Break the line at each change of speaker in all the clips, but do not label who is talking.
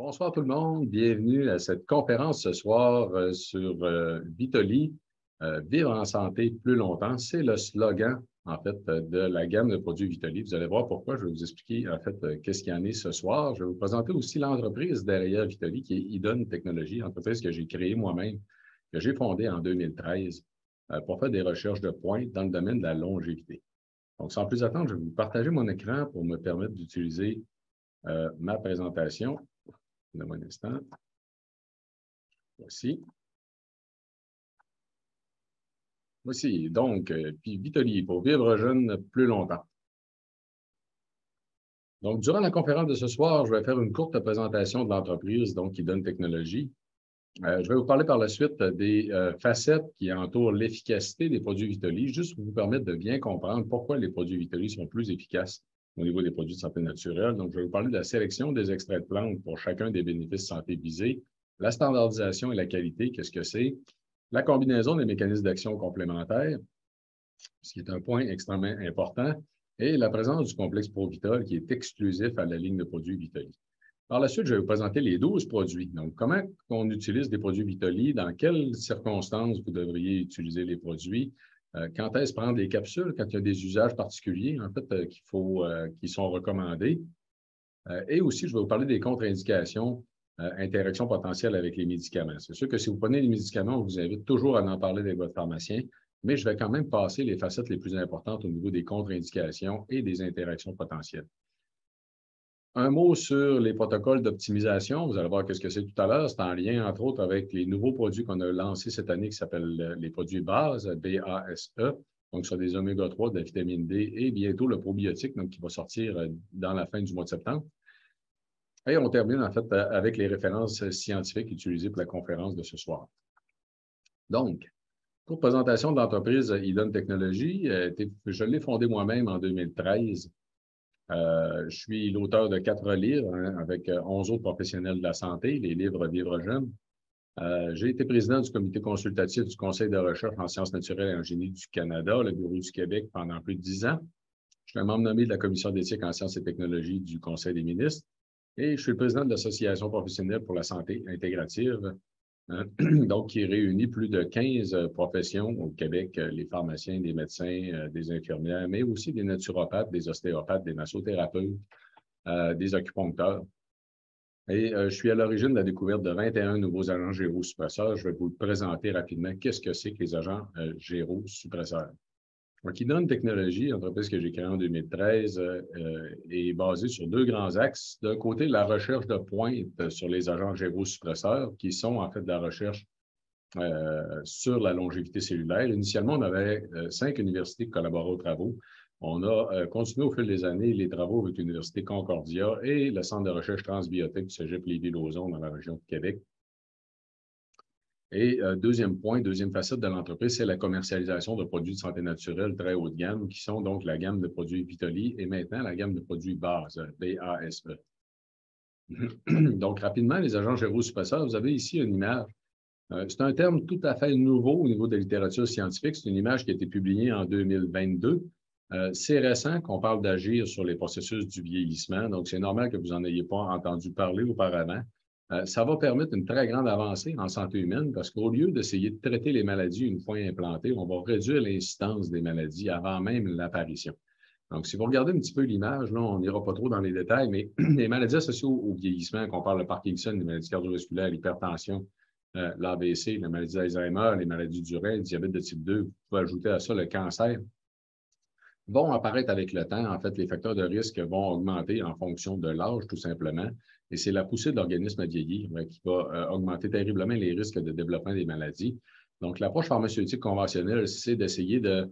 Bonsoir tout le monde, bienvenue à cette conférence ce soir sur Vitoli, vivre en santé plus longtemps. C'est le slogan en fait de la gamme de produits Vitoli. Vous allez voir pourquoi, je vais vous expliquer en fait qu'est-ce qu'il y en est ce soir. Je vais vous présenter aussi l'entreprise derrière Vitoli qui est Idon Technologies, entreprise que j'ai créée moi-même, que j'ai fondée en 2013 pour faire des recherches de pointe dans le domaine de la longévité. Donc sans plus attendre, je vais vous partager mon écran pour me permettre d'utiliser ma présentation. Donnez-moi un instant. Voici. Voici, donc, puis Vitoli, pour vivre jeune plus longtemps. Donc, durant la conférence de ce soir, je vais faire une courte présentation de l'entreprise, donc, Idon Technologies. Je vais vous parler par la suite des facettes qui entourent l'efficacité des produits Vitoli, juste pour vous permettre de bien comprendre pourquoi les produits Vitoli sont plus efficaces au niveau des produits de santé naturelle. Donc, je vais vous parler de la sélection des extraits de plantes pour chacun des bénéfices santé visés, la standardisation et la qualité, qu'est-ce que c'est, la combinaison des mécanismes d'action complémentaires, ce qui est un point extrêmement important, et la présence du complexe ProVitol qui est exclusif à la ligne de produits Vitoli. Par la suite, je vais vous présenter les 12 produits. Donc, comment on utilise des produits Vitoli, dans quelles circonstances vous devriez utiliser les produits, quand est-ce prendre des capsules, quand il y a des usages particuliers, en fait, qui sont recommandés. Et aussi, je vais vous parler des contre-indications, interactions potentielles avec les médicaments. C'est sûr que si vous prenez les médicaments, on vous invite toujours à en parler avec votre pharmacien, mais je vais quand même passer les facettes les plus importantes au niveau des contre-indications et des interactions potentielles. Un mot sur les protocoles d'optimisation. Vous allez voir qu'est-ce que c'est tout à l'heure. C'est en lien, entre autres, avec les nouveaux produits qu'on a lancés cette année qui s'appellent les produits BASE, B-A-S-E. Donc, sur des oméga 3, de la vitamine D et bientôt le probiotique, donc qui va sortir dans la fin du mois de septembre. Et on termine, en fait, avec les références scientifiques utilisées pour la conférence de ce soir. Donc, pour présentation de l'entreprise Idon Technologies, je l'ai fondée moi-même en 2013. Je suis l'auteur de 4 livres avec 11 autres professionnels de la santé, les livres Vivre jeune. J'ai été président du comité consultatif du Conseil de recherche en sciences naturelles et en génie du Canada, le Bureau du Québec, pendant plus de 10 ans. Je suis un membre nommé de la Commission d'éthique en sciences et technologies du Conseil des ministres et je suis le président de l'Association professionnelle pour la santé intégrative, donc qui réunit plus de 15 professions au Québec, les pharmaciens, des médecins, des infirmières, mais aussi des naturopathes, des ostéopathes, des massothérapeutes, des acupuncteurs. Et je suis à l'origine de la découverte de 21 nouveaux agents gérosuppresseurs. Je vais vous présenter rapidement qu'est-ce que c'est que les agents gérosuppresseurs. Donc, Idon Technologies, entreprise que j'ai créée en 2013, est basée sur 2 grands axes. D'un côté, la recherche de pointe sur les agents gérosuppresseurs, qui sont en fait de la recherche sur la longévité cellulaire. Initialement, on avait 5 universités qui collaboraient aux travaux. On a continué au fil des années les travaux avec l'Université Concordia et le Centre de recherche transbiotique du Cégep Lévis-Lauzon dans la région de Québec. Et deuxième point, deuxième facette de l'entreprise, c'est la commercialisation de produits de santé naturelle très haut de gamme, qui sont donc la gamme de produits Vitoli et maintenant la gamme de produits BASE, B-A-S-E. Donc, rapidement, les agents gérosuppresseurs, vous avez ici une image. C'est un terme tout à fait nouveau au niveau de la littérature scientifique. C'est une image qui a été publiée en 2022. C'est récent qu'on parle d'agir sur les processus du vieillissement, donc c'est normal que vous n'en ayez pas entendu parler auparavant. Ça va permettre une très grande avancée en santé humaine parce qu'au lieu d'essayer de traiter les maladies une fois implantées, on va réduire l'incidence des maladies avant même l'apparition. Donc, si vous regardez un petit peu l'image, là, on n'ira pas trop dans les détails, mais les maladies associées au vieillissement, qu'on parle de Parkinson, les maladies cardiovasculaires, l'hypertension, l'AVC, la maladie d'Alzheimer, les maladies du rein, le diabète de type 2, vous pouvez ajouter à ça le cancer, vont apparaître avec le temps. En fait, les facteurs de risque vont augmenter en fonction de l'âge, tout simplement. Et c'est la poussée de l'organisme à vieillir qui va augmenter terriblement les risques de développement des maladies. Donc, l'approche pharmaceutique conventionnelle, c'est d'essayer de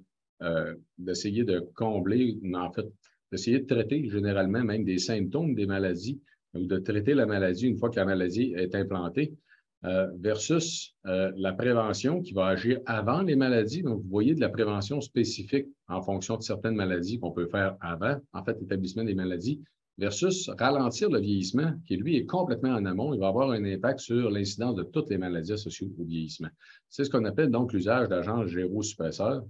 combler, en fait, d'essayer de traiter généralement même des symptômes des maladies ou de traiter la maladie une fois que la maladie est implantée. Versus la prévention qui va agir avant les maladies. Donc, vous voyez de la prévention spécifique en fonction de certaines maladies qu'on peut faire avant, en fait, l'établissement des maladies, versus ralentir le vieillissement, qui lui est complètement en amont. Il va avoir un impact sur l'incidence de toutes les maladies associées au vieillissement. C'est ce qu'on appelle donc l'usage d'agents gérosuppresseurs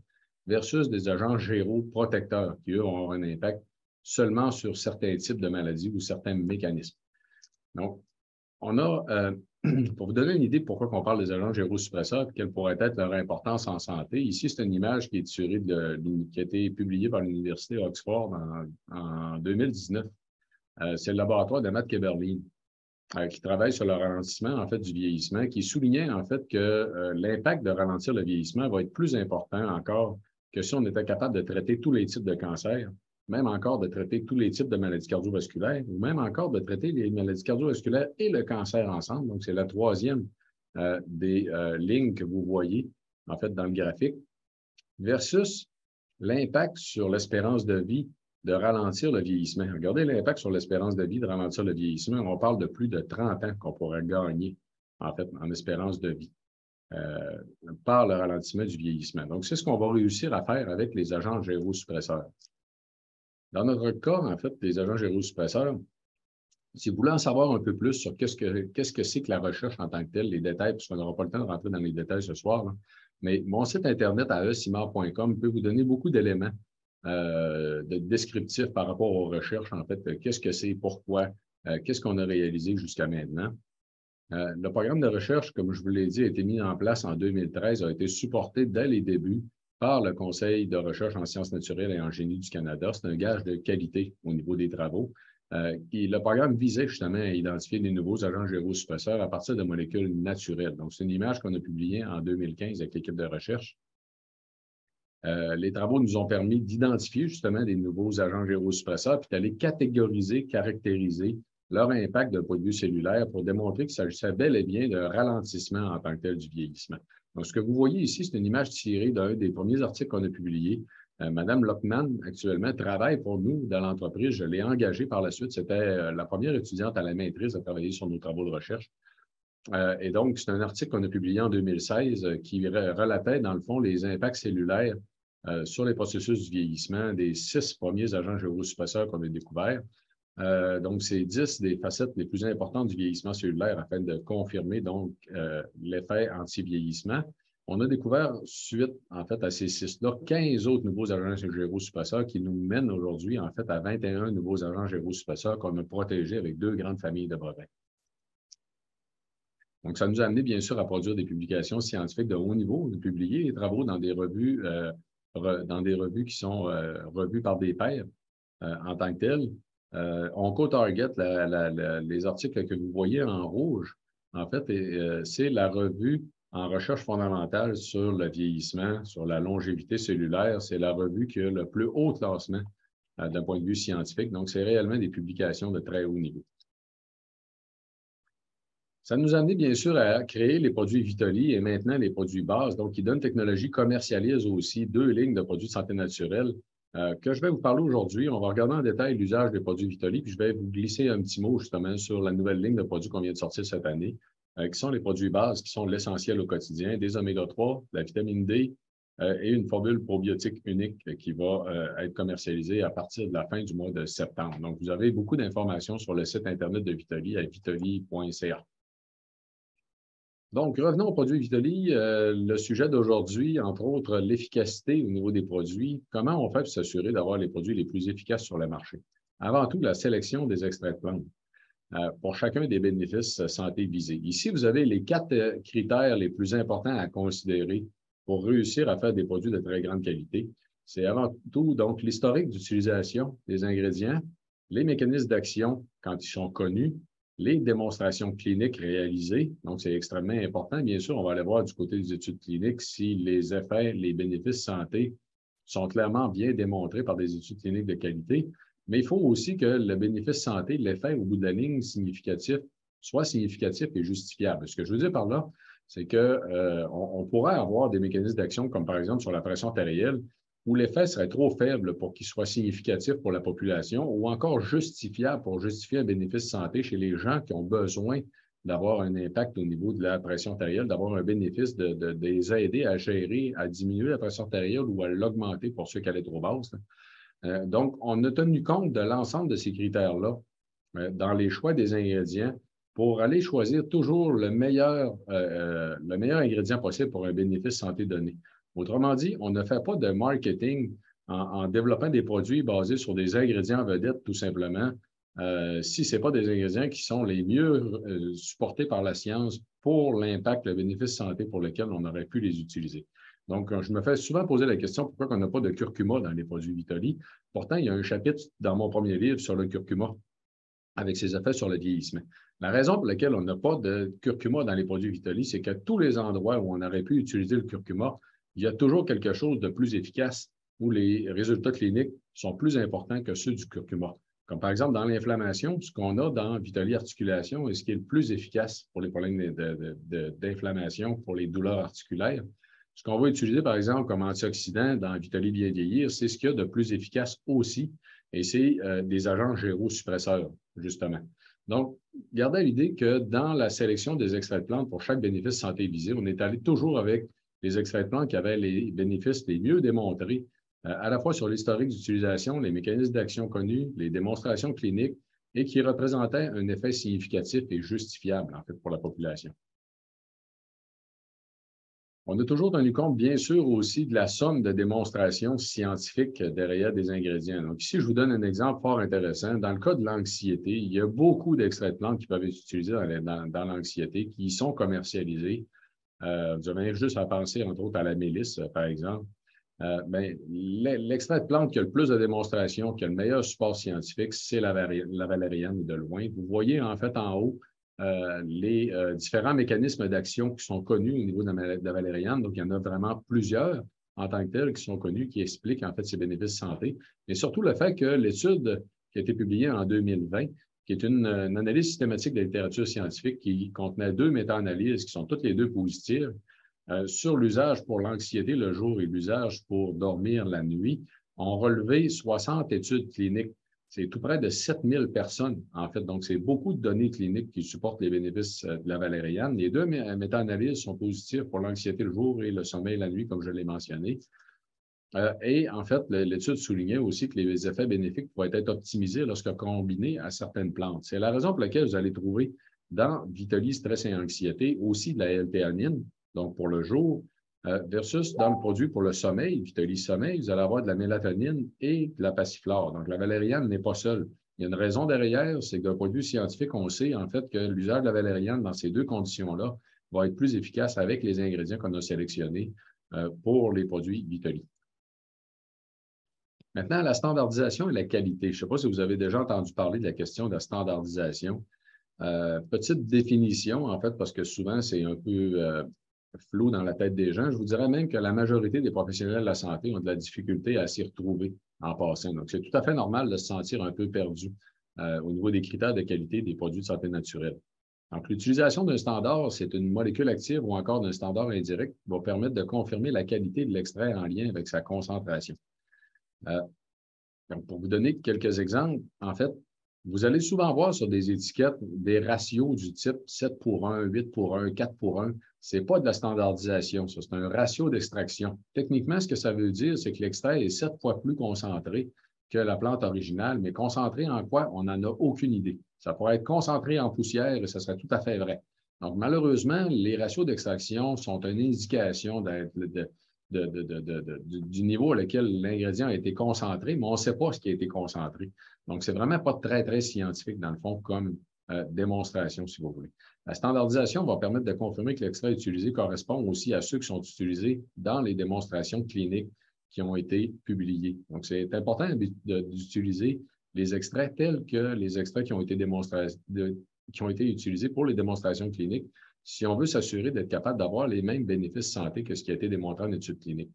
versus des agents géroprotecteurs, qui, eux, vont avoir un impact seulement sur certains types de maladies ou certains mécanismes. Donc, On a, pour vous donner une idée de pourquoi on parle des agents gyrosuppresseurs et quelle pourrait être leur importance en santé, ici, c'est une image qui est tirée qui a été publiée par l'Université Oxford en 2019. C'est le laboratoire de Matt Keberlin qui travaille sur le ralentissement, en fait, du vieillissement, qui soulignait, en fait, que l'impact de ralentir le vieillissement va être plus important encore que si on était capable de traiter tous les types de cancers, même encore de traiter tous les types de maladies cardiovasculaires, ou même encore de traiter les maladies cardiovasculaires et le cancer ensemble. Donc, c'est la troisième des lignes que vous voyez, en fait, dans le graphique, versus l'impact sur l'espérance de vie de ralentir le vieillissement. Regardez l'impact sur l'espérance de vie de ralentir le vieillissement. On parle de plus de 30 ans qu'on pourrait gagner, en fait, en espérance de vie par le ralentissement du vieillissement. Donc, c'est ce qu'on va réussir à faire avec les agents gyrosuppresseurs. Dans notre cas, en fait, les agents gyrosuppresseurs, si vous voulez en savoir un peu plus sur qu'est-ce que c'est que la recherche en tant que telle, les détails, puisqu'on n'aura pas le temps de rentrer dans les détails ce soir, là, mais mon site Internet à esimar.com peut vous donner beaucoup d'éléments de descriptifs par rapport aux recherches, en fait, qu'est-ce que c'est, pourquoi, qu'est-ce qu'on a réalisé jusqu'à maintenant. Le programme de recherche, comme je vous l'ai dit, a été mis en place en 2013, a été supporté dès les débuts par le Conseil de recherche en sciences naturelles et en génie du Canada. C'est un gage de qualité au niveau des travaux. Le programme visait justement à identifier des nouveaux agents gyrosuppresseurs à partir de molécules naturelles. Donc, c'est une image qu'on a publiée en 2015 avec l'équipe de recherche. Les travaux nous ont permis d'identifier justement des nouveaux agents gyrosuppresseurs puis d'aller catégoriser, caractériser leur impact d'un point de vue cellulaire pour démontrer qu'il s'agissait bel et bien de ralentissement en tant que tel du vieillissement. Donc, ce que vous voyez ici, c'est une image tirée d'un des premiers articles qu'on a publiés. Madame Lockman, actuellement, travaille pour nous dans l'entreprise. Je l'ai engagée par la suite. C'était la première étudiante à la maîtrise à travailler sur nos travaux de recherche. Et donc, c'est un article qu'on a publié en 2016 qui relatait, dans le fond, les impacts cellulaires sur les processus du vieillissement des 6 premiers agents gyrosuppresseurs qu'on a découverts. Donc, c'est 10 des facettes les plus importantes du vieillissement cellulaire afin de confirmer donc l'effet anti-vieillissement. On a découvert, suite en fait à ces 6-là, 15 autres nouveaux agents gyrosuppresseurs qui nous mènent aujourd'hui en fait à 21 nouveaux agents gyrosuppresseurs qu'on a protégés avec 2 grandes familles de brevets. Donc, ça nous a amené bien sûr à produire des publications scientifiques de haut niveau, de publier des travaux dans des revues qui sont revues par des pairs en tant que telles. On co-target les articles que vous voyez en rouge. En fait, c'est la revue en recherche fondamentale sur le vieillissement, sur la longévité cellulaire. C'est la revue qui a le plus haut classement d'un point de vue scientifique. Donc, c'est réellement des publications de très haut niveau. Ça nous a amené, bien sûr, à créer les produits Vitoli et maintenant les produits bases. Donc, qui Idun Technologies commercialise aussi 2 lignes de produits de santé naturelle que je vais vous parler aujourd'hui. On va regarder en détail l'usage des produits Vitoli, puis je vais vous glisser un petit mot justement sur la nouvelle ligne de produits qu'on vient de sortir cette année, qui sont les produits bases, qui sont l'essentiel au quotidien, des oméga-3, la vitamine D et une formule probiotique unique qui va être commercialisée à partir de la fin du mois de septembre. Donc, vous avez beaucoup d'informations sur le site Internet de Vitoli à vitoli.ca. Donc, revenons aux produits Vitoli. Le sujet d'aujourd'hui, entre autres, l'efficacité au niveau des produits. Comment on fait pour s'assurer d'avoir les produits les plus efficaces sur le marché? Avant tout, la sélection des extraits de plantes pour chacun des bénéfices santé visés. Ici, vous avez les 4 critères les plus importants à considérer pour réussir à faire des produits de très grande qualité. C'est avant tout, donc, l'historique d'utilisation des ingrédients, les mécanismes d'action quand ils sont connus, les démonstrations cliniques réalisées. Donc, c'est extrêmement important. Bien sûr, on va aller voir du côté des études cliniques si les effets, les bénéfices santé sont clairement bien démontrés par des études cliniques de qualité. Mais il faut aussi que le bénéfice santé, l'effet au bout de la ligne significatif, soit significatif et justifiable. Ce que je veux dire par là, c'est qu'on pourrait avoir des mécanismes d'action comme par exemple sur la pression artérielle, où l'effet serait trop faible pour qu'il soit significatif pour la population ou encore justifiable pour justifier un bénéfice santé chez les gens qui ont besoin d'avoir un impact au niveau de la pression artérielle, d'avoir un bénéfice de les aider à gérer, à diminuer la pression artérielle ou à l'augmenter pour ceux qui allaient trop basse. Donc, on a tenu compte de l'ensemble de ces critères-là dans les choix des ingrédients pour aller choisir toujours le meilleur ingrédient possible pour un bénéfice santé donné. Autrement dit, on ne fait pas de marketing en développant des produits basés sur des ingrédients vedettes, tout simplement, si ce n'est pas des ingrédients qui sont les mieux supportés par la science pour l'impact, le bénéfice santé pour lequel on aurait pu les utiliser. Donc, je me fais souvent poser la question pourquoi on n'a pas de curcuma dans les produits Vitali. Pourtant, il y a un chapitre dans mon premier livre sur le curcuma avec ses effets sur le vieillissement. La raison pour laquelle on n'a pas de curcuma dans les produits Vitali, c'est qu'à tous les endroits où on aurait pu utiliser le curcuma, il y a toujours quelque chose de plus efficace où les résultats cliniques sont plus importants que ceux du curcuma. Comme par exemple dans l'inflammation, ce qu'on a dans Vitali Articulation est ce qui est le plus efficace pour les problèmes d'inflammation, pour les douleurs articulaires. Ce qu'on va utiliser, par exemple, comme antioxydant dans Vitali Bien Vieillir, c'est ce qu'il y a de plus efficace aussi, et c'est des agents gérosuppresseurs, justement. Donc, gardez à l'idée que dans la sélection des extraits de plantes pour chaque bénéfice santé visé, on est allé toujours avec les extraits de plantes qui avaient les bénéfices les mieux démontrés, à la fois sur l'historique d'utilisation, les mécanismes d'action connus, les démonstrations cliniques, et qui représentaient un effet significatif et justifiable, en fait, pour la population. On a toujours tenu compte, bien sûr, aussi de la somme de démonstrations scientifiques derrière des ingrédients. Donc, ici, je vous donne un exemple fort intéressant. Dans le cas de l'anxiété, il y a beaucoup d'extraits de plantes qui peuvent être utilisés dans l'anxiété, qui sont commercialisés. Vous avez juste à penser, entre autres, à la mélisse, par exemple. L'extrait de plante qui a le plus de démonstrations, qui a le meilleur support scientifique, c'est la valériane de loin. Vous voyez en fait en haut les différents mécanismes d'action qui sont connus au niveau de la valériane. Donc, il y en a vraiment plusieurs en tant que tels qui sont connus, qui expliquent en fait ses bénéfices santé. Et surtout le fait que l'étude qui a été publiée en 2020, qui est une analyse systématique de la littérature scientifique qui contenait 2 méta-analyses qui sont toutes les 2 positives, sur l'usage pour l'anxiété le jour et l'usage pour dormir la nuit, ont relevé 60 études cliniques. C'est tout près de 7000 personnes, en fait. Donc, c'est beaucoup de données cliniques qui supportent les bénéfices de la valériane. Les 2 méta-analyses sont positives pour l'anxiété le jour et le sommeil la nuit, comme je l'ai mentionné. Et en fait, l'étude soulignait aussi que les effets bénéfiques pourraient être optimisés lorsque combinés à certaines plantes. C'est la raison pour laquelle vous allez trouver dans Vitali Stress et Anxiété aussi de la L-théanine, donc pour le jour, versus dans le produit pour le sommeil, Vitali Sommeil, vous allez avoir de la mélatonine et de la passiflore. Donc, la valériane n'est pas seule. Il y a une raison derrière, c'est que d'un point de vue scientifique, on sait en fait que l'usage de la valériane dans ces 2 conditions-là va être plus efficace avec les ingrédients qu'on a sélectionnés pour les produits Vitali. Maintenant, la standardisation et la qualité. Je ne sais pas si vous avez déjà entendu parler de la question de la standardisation. Petite définition, en fait, parce que souvent, c'est un peu flou dans la tête des gens. Je vous dirais même que la majorité des professionnels de la santé ont de la difficulté à s'y retrouver en passant. Donc, c'est tout à fait normal de se sentir un peu perdu au niveau des critères de qualité des produits de santé naturelle. Donc, l'utilisation d'un standard, c'est une molécule active ou encore d'un standard indirect qui va permettre de confirmer la qualité de l'extrait en lien avec sa concentration. Donc, pour vous donner quelques exemples, en fait, vous allez souvent voir sur des étiquettes des ratios du type 7:1, 8:1, 4:1. Ce n'est pas de la standardisation, ça, c'est un ratio d'extraction. Techniquement, ce que ça veut dire, c'est que l'extrait est 7 fois plus concentré que la plante originale, mais concentré en quoi? On n'en a aucune idée. Ça pourrait être concentré en poussière et ça serait tout à fait vrai. Donc, malheureusement, les ratios d'extraction sont une indication du niveau à lequel l'ingrédient a été concentré, mais on ne sait pas ce qui a été concentré. Donc, c'est vraiment pas très, très scientifique, dans le fond, comme démonstration, si vous voulez. La standardisation va permettre de confirmer que l'extrait utilisé correspond aussi à ceux qui sont utilisés dans les démonstrations cliniques qui ont été publiées. Donc, c'est important d'utiliser les extraits tels que les extraits qui ont été utilisés pour les démonstrations cliniques si on veut s'assurer d'être capable d'avoir les mêmes bénéfices santé que ce qui a été démontré en études cliniques.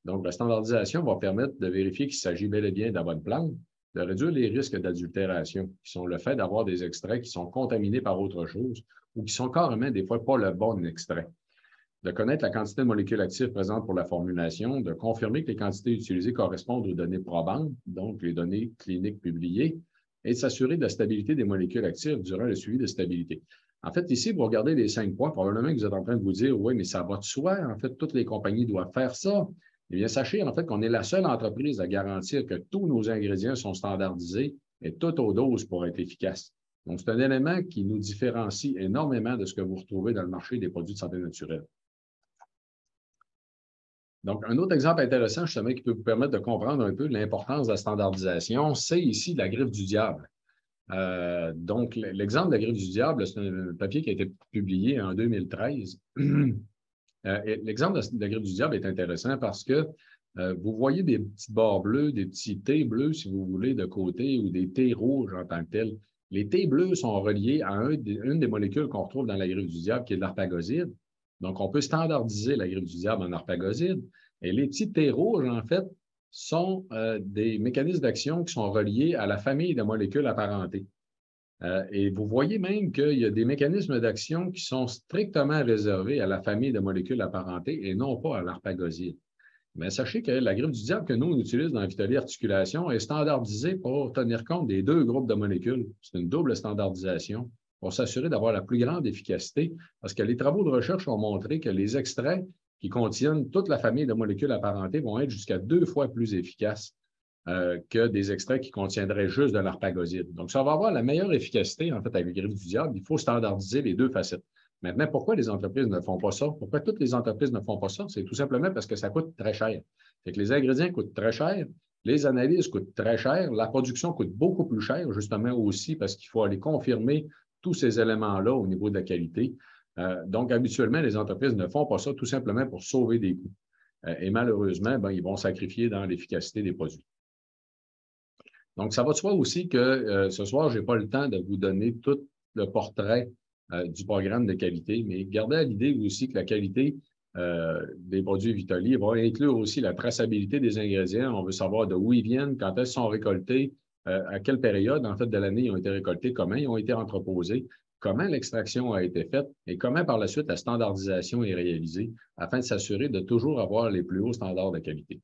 Donc, la standardisation va permettre de vérifier qu'il s'agit bel et bien de la bonne plante, de réduire les risques d'adultération, qui sont le fait d'avoir des extraits qui sont contaminés par autre chose ou qui sont carrément des fois pas le bon extrait. De connaître la quantité de molécules actives présentes pour la formulation, de confirmer que les quantités utilisées correspondent aux données probantes, donc les données cliniques publiées, et de s'assurer de la stabilité des molécules actives durant le suivi de stabilité. En fait, ici, vous regardez les 5 points, probablement que vous êtes en train de vous dire, oui, mais ça va de soi, en fait, toutes les compagnies doivent faire ça. Eh bien, sachez en fait qu'on est la seule entreprise à garantir que tous nos ingrédients sont standardisés et tout aux doses pour être efficaces. Donc, c'est un élément qui nous différencie énormément de ce que vous retrouvez dans le marché des produits de santé naturelle. Donc, un autre exemple intéressant, justement, qui peut vous permettre de comprendre un peu l'importance de la standardisation, c'est ici la griffe du diable. Donc, l'exemple de la griffe du diable, c'est un papier qui a été publié en 2013. L'exemple de la griffe du diable est intéressant parce que vous voyez des petits bords bleus, des petits T bleus, si vous voulez, de côté, ou des T rouges en tant que tels. Les T bleus sont reliés à une des molécules qu'on retrouve dans la griffe du diable, qui est l'arpagoside. Donc, on peut standardiser la griffe du diable en arpagoside. Et les petits T rouges, en fait, sont des mécanismes d'action qui sont reliés à la famille de molécules apparentées. Et vous voyez même qu'il y a des mécanismes d'action qui sont strictement réservés à la famille de molécules apparentées et non pas à l'arpagoside. Mais sachez que la griffe du diable que nous, on utilise dans la Vitaly Articulation est standardisée pour tenir compte des deux groupes de molécules. C'est une double standardisation pour s'assurer d'avoir la plus grande efficacité parce que les travaux de recherche ont montré que les extraits qui contiennent toute la famille de molécules apparentées vont être jusqu'à 2 fois plus efficaces que des extraits qui contiendraient juste de l'arpagoside. Donc, ça va avoir la meilleure efficacité, en fait, avec la griffe du diable. Il faut standardiser les deux facettes. Maintenant, pourquoi les entreprises ne font pas ça? Pourquoi toutes les entreprises ne font pas ça? C'est tout simplement parce que ça coûte très cher. Fait que les ingrédients coûtent très cher, les analyses coûtent très cher, la production coûte beaucoup plus cher, justement aussi parce qu'il faut aller confirmer tous ces éléments-là au niveau de la qualité. Donc, habituellement, les entreprises ne font pas ça tout simplement pour sauver des coûts. Et malheureusement, ils vont sacrifier dans l'efficacité des produits. Donc, ça va de soi aussi que ce soir, je n'ai pas le temps de vous donner tout le portrait du programme de qualité, mais gardez à l'idée aussi que la qualité des produits Vitaly va inclure aussi la traçabilité des ingrédients. On veut savoir d'où ils viennent, quand elles sont récoltés, à quelle période, en fait, de l'année ils ont été récoltés, comment ils ont été entreposés, comment l'extraction a été faite et comment par la suite la standardisation est réalisée afin de s'assurer de toujours avoir les plus hauts standards de qualité.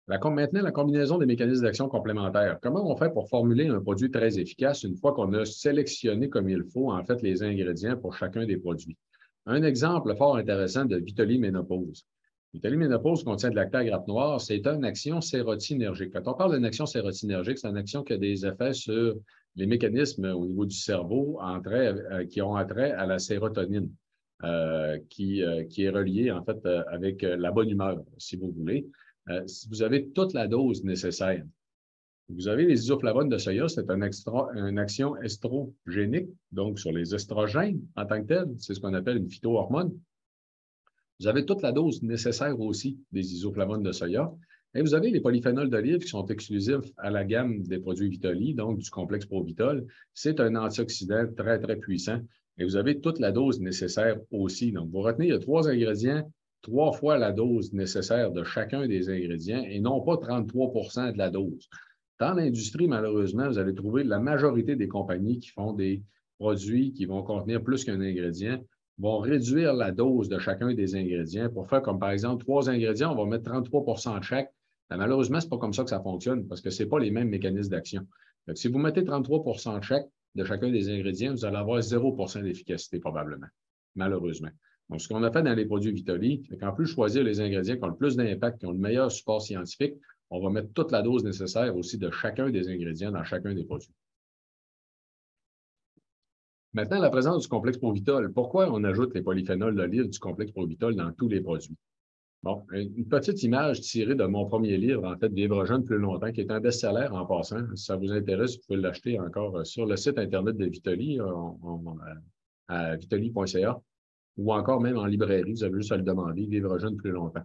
Maintenant, la combinaison des mécanismes d'action complémentaires. Comment on fait pour formuler un produit très efficace une fois qu'on a sélectionné comme il faut, en fait, les ingrédients pour chacun des produits? Un exemple fort intéressant de Vitaly Ménopause. Vitaly Ménopause contient de l'acta grappe noire. C'est une action sérotoninergique. Quand on parle d'une action sérotoninergique, c'est une action qui a des effets sur les mécanismes au niveau du cerveau qui ont attrait à la sérotonine, qui est reliée, en fait, avec la bonne humeur, si vous voulez. Si vous avez toute la dose nécessaire, vous avez les isoflavones de soya, c'est une action estrogénique, donc sur les estrogènes en tant que tel, c'est ce qu'on appelle une phytohormone. Vous avez toute la dose nécessaire aussi des isoflavones de soya. Et vous avez les polyphénols d'olive qui sont exclusifs à la gamme des produits Vitaly, donc du complexe Provitol. C'est un antioxydant très, très puissant. Et vous avez toute la dose nécessaire aussi. Donc, vous retenez, il y a 3 ingrédients, 3 fois la dose nécessaire de chacun des ingrédients et non pas 33 de la dose. Dans l'industrie, malheureusement, vous allez trouver la majorité des compagnies qui font des produits qui vont contenir plus qu'un ingrédient vont réduire la dose de chacun des ingrédients pour faire comme, par exemple, 3 ingrédients, on va mettre 33 de chaque. Malheureusement, ce n'est pas comme ça que ça fonctionne parce que ce n'est pas les mêmes mécanismes d'action. Si vous mettez 33 de chacun des ingrédients, vous allez avoir 0 d'efficacité probablement, malheureusement. Donc, ce qu'on a fait dans les produits Vitaly, c'est qu'en plus de choisir les ingrédients qui ont le plus d'impact, qui ont le meilleur support scientifique, on va mettre toute la dose nécessaire aussi de chacun des ingrédients dans chacun des produits. Maintenant, la présence du complexe Provitol. Pourquoi on ajoute les polyphénols d'olive du complexe Provitol dans tous les produits? Bon, une petite image tirée de mon premier livre, en fait, Vivre jeune plus longtemps, qui est un best-seller en passant. Si ça vous intéresse, vous pouvez l'acheter encore sur le site Internet de Vitaly, à vitaly.ca, ou encore même en librairie. Vous avez juste à le demander, Vivre jeune plus longtemps.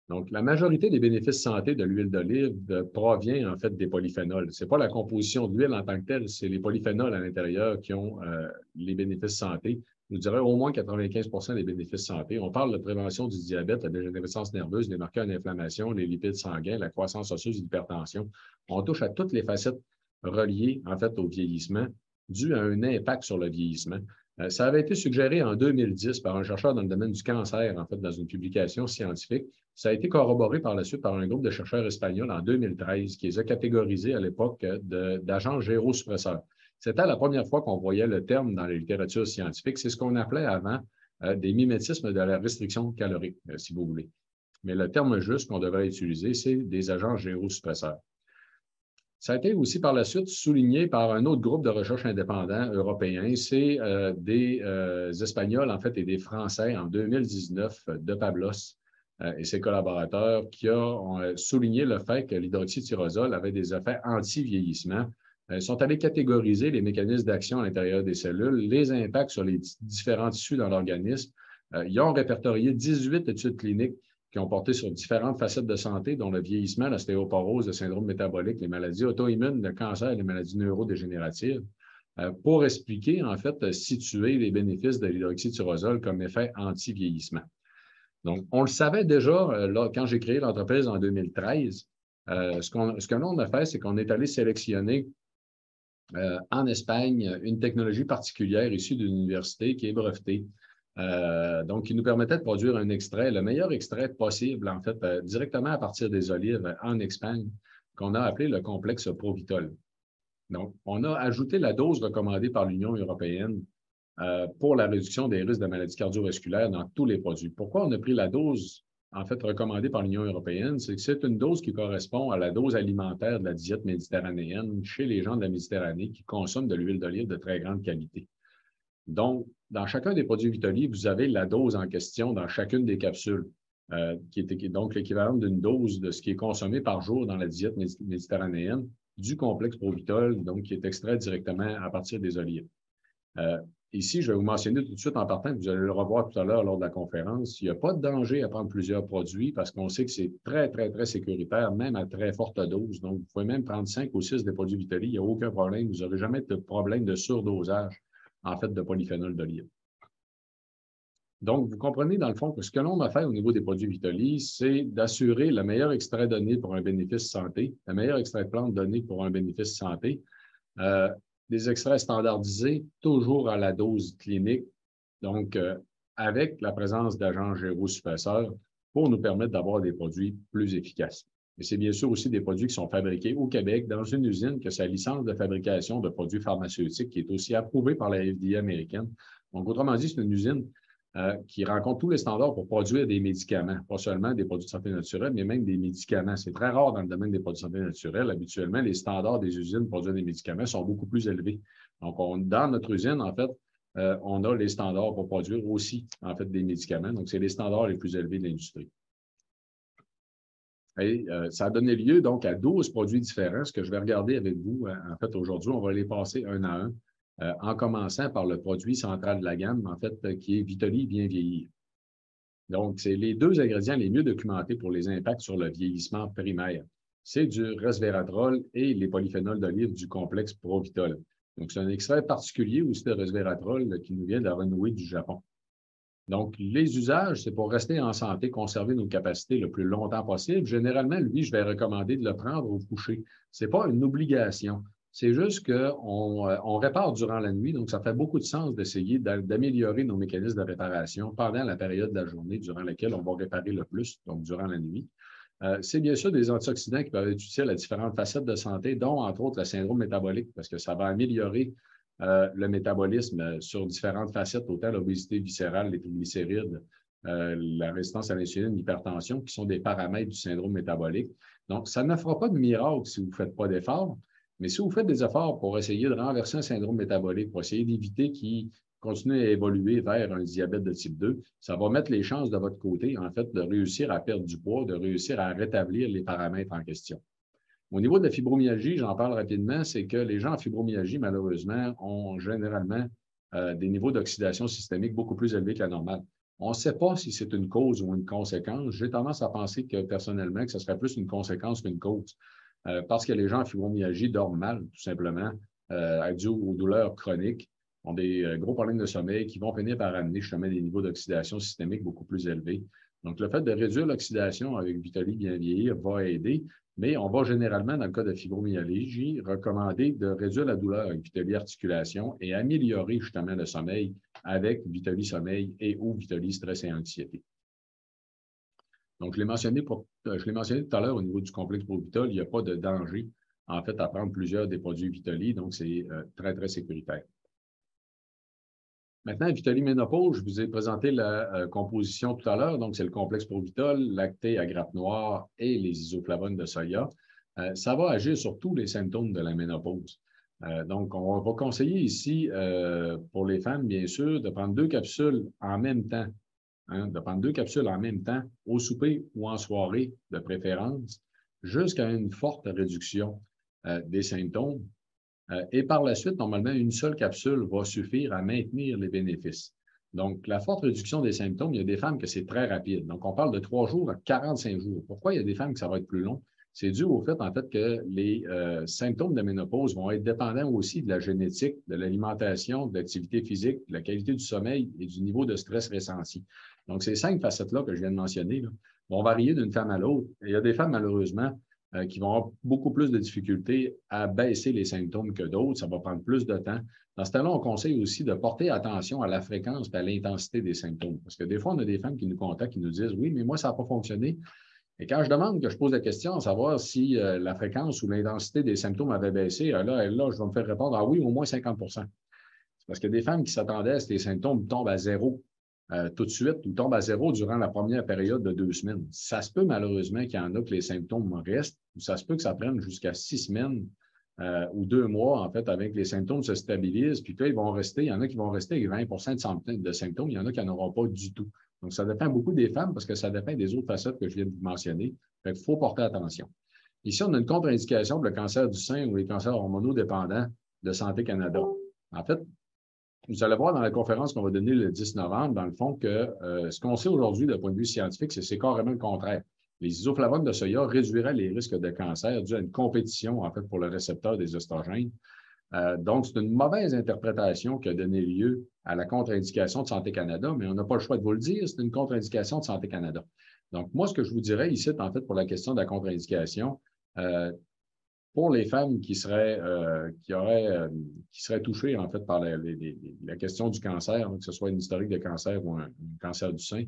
Donc, la majorité des bénéfices santé de l'huile d'olive provient en fait des polyphénols. Ce n'est pas la composition de l'huile en tant que telle, c'est les polyphénols à l'intérieur qui ont les bénéfices santé. Je vous dirais au moins 95 des bénéfices santé. On parle de prévention du diabète, la dégénérescence nerveuse, les marqueurs d'inflammation, les lipides sanguins, la croissance osseuse et l'hypertension. On touche à toutes les facettes reliées en fait au vieillissement, dû à un impact sur le vieillissement. Ça avait été suggéré en 2010 par un chercheur dans le domaine du cancer, en fait, dans une publication scientifique. Ça a été corroboré par la suite par un groupe de chercheurs espagnols en 2013 qui les a catégorisés à l'époque d'agents gérosuppresseurs. C'était la première fois qu'on voyait le terme dans la littérature scientifique. C'est ce qu'on appelait avant des mimétismes de la restriction calorique, si vous voulez. Mais le terme juste qu'on devrait utiliser, c'est des agents gérosuppresseurs. Ça a été aussi par la suite souligné par un autre groupe de recherche indépendant européen. C'est des Espagnols, en fait, et des Français en 2019 de Pablos et ses collaborateurs qui ont souligné le fait que l'hydroxytyrosol avait des effets anti-vieillissement. Ils sont allés catégoriser les mécanismes d'action à l'intérieur des cellules, les impacts sur les différents tissus dans l'organisme. Ils ont répertorié 18 études cliniques qui ont porté sur différentes facettes de santé, dont le vieillissement, l'ostéoporose, le syndrome métabolique, les maladies auto-immunes, le cancer et les maladies neurodégénératives, pour expliquer, en fait, situer les bénéfices de l'hydroxytyrosol comme effet anti-vieillissement. Donc, on le savait déjà là, quand j'ai créé l'entreprise en 2013. Ce que l'on a fait, c'est qu'on est allé sélectionner en Espagne une technologie particulière issue d'une université qui est brevetée. Donc, qui nous permettait de produire un extrait, le meilleur extrait possible, en fait, directement à partir des olives en Espagne, qu'on a appelé le complexe Provitol. Donc, on a ajouté la dose recommandée par l'Union européenne pour la réduction des risques de maladies cardiovasculaires dans tous les produits. Pourquoi on a pris la dose, en fait, recommandée par l'Union européenne? C'est que c'est une dose qui correspond à la dose alimentaire de la diète méditerranéenne chez les gens de la Méditerranée qui consomment de l'huile d'olive de très grande qualité. Donc, dans chacun des produits Vitoli, vous avez la dose en question dans chacune des capsules, qui est donc l'équivalent d'une dose de ce qui est consommé par jour dans la diète méditerranéenne du complexe Provitol, donc qui est extrait directement à partir des olives. Ici, je vais vous mentionner tout de suite en partant, que vous allez le revoir tout à l'heure lors de la conférence, il n'y a pas de danger à prendre plusieurs produits parce qu'on sait que c'est très, très, très sécuritaire, même à très forte dose. Donc, vous pouvez même prendre 5 ou 6 des produits Vitoli, il n'y a aucun problème. Vous n'aurez jamais de problème de surdosage, en fait, de polyphénol d'olive. Donc, vous comprenez, dans le fond, que ce que l'on a fait au niveau des produits Vitoli, c'est d'assurer le meilleur extrait donné pour un bénéfice santé, le meilleur extrait de plante donné pour un bénéfice santé, des extraits standardisés, toujours à la dose clinique, donc avec la présence d'agents gyrosuppresseurs pour nous permettre d'avoir des produits plus efficaces. Et c'est bien sûr aussi des produits qui sont fabriqués au Québec dans une usine qui a sa licence de fabrication de produits pharmaceutiques qui est aussi approuvée par la FDA américaine. Donc, autrement dit, c'est une usine qui rencontre tous les standards pour produire des médicaments, pas seulement des produits de santé naturelle, mais même des médicaments. C'est très rare dans le domaine des produits de santé naturelle. Habituellement, les standards des usines pour produire des médicaments sont beaucoup plus élevés. Donc, dans notre usine, en fait, on a les standards pour produire aussi, en fait, des médicaments. Donc, c'est les standards les plus élevés de l'industrie. Et ça a donné lieu, donc, à 12 produits différents. Ce que je vais regarder avec vous, en fait, aujourd'hui, on va les passer un à un. En commençant par le produit central de la gamme, en fait, qui est Vitoli bien vieillir. Donc, c'est les deux ingrédients les mieux documentés pour les impacts sur le vieillissement primaire. C'est du resveratrol et les polyphénols d'olive du complexe Provitol. Donc, c'est un extrait particulier aussi de resveratrol qui nous vient de la renouée du Japon. Donc, les usages, c'est pour rester en santé, conserver nos capacités le plus longtemps possible. Généralement, lui, je vais recommander de le prendre au coucher. Ce n'est pas une obligation. C'est juste qu'on répare durant la nuit, donc ça fait beaucoup de sens d'essayer d'améliorer nos mécanismes de réparation pendant la période de la journée durant laquelle on va réparer le plus, donc durant la nuit. C'est bien sûr des antioxydants qui peuvent être utiles à différentes facettes de santé, dont entre autres le syndrome métabolique, parce que ça va améliorer le métabolisme sur différentes facettes, autant l'obésité viscérale, les triglycérides, la résistance à l'insuline, l'hypertension, qui sont des paramètres du syndrome métabolique. Donc, ça ne fera pas de miracle si vous ne faites pas d'efforts, mais si vous faites des efforts pour essayer de renverser un syndrome métabolique, pour essayer d'éviter qu'il continue à évoluer vers un diabète de type 2, ça va mettre les chances de votre côté, en fait, de réussir à perdre du poids, de réussir à rétablir les paramètres en question. Au niveau de la fibromyalgie, j'en parle rapidement, c'est que les gens en fibromyalgie, malheureusement, ont généralement des niveaux d'oxydation systémique beaucoup plus élevés que la normale. On ne sait pas si c'est une cause ou une conséquence. J'ai tendance à penser que personnellement, que ce serait plus une conséquence qu'une cause. Parce que les gens en fibromyalgie dorment mal, tout simplement, dû aux douleurs chroniques, ont des gros problèmes de sommeil qui vont finir par amener justement des niveaux d'oxydation systémique beaucoup plus élevés. Donc, le fait de réduire l'oxydation avec Vitoli bien vieillir va aider, mais on va généralement, dans le cas de fibromyalgie, recommander de réduire la douleur avec Vitoli articulation et améliorer justement le sommeil avec Vitoli sommeil et ou Vitoli stress et anxiété. Donc, je l'ai mentionné tout à l'heure au niveau du complexe Provitol, il n'y a pas de danger, en fait, à prendre plusieurs des produits Vitoli, donc c'est très, très sécuritaire. Maintenant, Vitoli Ménopause, je vous ai présenté la composition tout à l'heure, donc c'est le complexe Provitol, lacté à grappe noire et les isoflavones de soya. Ça va agir sur tous les symptômes de la ménopause. Donc, on va conseiller ici, pour les femmes, bien sûr, de prendre 2 capsules en même temps hein, de prendre 2 capsules en même temps, au souper ou en soirée de préférence, jusqu'à une forte réduction des symptômes. Et par la suite, normalement, une seule capsule va suffire à maintenir les bénéfices. Donc, la forte réduction des symptômes, il y a des femmes que c'est très rapide. Donc, on parle de 3 jours à 45 jours. Pourquoi il y a des femmes que ça va être plus long? C'est dû au fait, en fait, que les symptômes de ménopause vont être dépendants aussi de la génétique, de l'alimentation, de l'activité physique, de la qualité du sommeil et du niveau de stress ressenti. Donc, ces 5 facettes-là que je viens de mentionner là, vont varier d'une femme à l'autre. Et il y a des femmes, malheureusement, qui vont avoir beaucoup plus de difficultés à baisser les symptômes que d'autres. Ça va prendre plus de temps. Dans ce temps-là, on conseille aussi de porter attention à la fréquence et à l'intensité des symptômes. Parce que des fois, on a des femmes qui nous contactent, qui nous disent « Oui, mais moi, ça n'a pas fonctionné. » Et quand je demande, que je pose la question à savoir si la fréquence ou l'intensité des symptômes avait baissé, là, je vais me faire répondre « Ah oui, au moins 50 ». C'est parce que des femmes qui s'attendaient à ce que les symptômes tombent à zéro tout de suite ou tombent à zéro durant la première période de 2 semaines. Ça se peut malheureusement qu'il y en a que les symptômes restent, ou ça se peut que ça prenne jusqu'à 6 semaines ou 2 mois, en fait, avec que les symptômes se stabilisent, puis là, ils vont rester, il y en a qui vont rester avec 20 de symptômes, il y en a qui n'en auront pas du tout. Donc, ça dépend beaucoup des femmes parce que ça dépend des autres facettes que je viens de vous mentionner. Fait qu'il faut porter attention. Ici, on a une contre-indication pour le cancer du sein ou les cancers hormonodépendants de Santé Canada. En fait, vous allez voir dans la conférence qu'on va donner le 10 novembre, dans le fond, que ce qu'on sait aujourd'hui d'un point de vue scientifique, c'est carrément le contraire. Les isoflavones de soya réduiraient les risques de cancer dû à une compétition, en fait, pour le récepteur des oestrogènes. Donc, c'est une mauvaise interprétation qui a donné lieu à la contre-indication de Santé Canada, mais on n'a pas le choix de vous le dire, c'est une contre-indication de Santé Canada. Donc, moi, ce que je vous dirais ici, en fait, pour la question de la contre-indication, pour les femmes qui seraient touchées, en fait, par la question du cancer, que ce soit une historique de cancer ou un cancer du sein,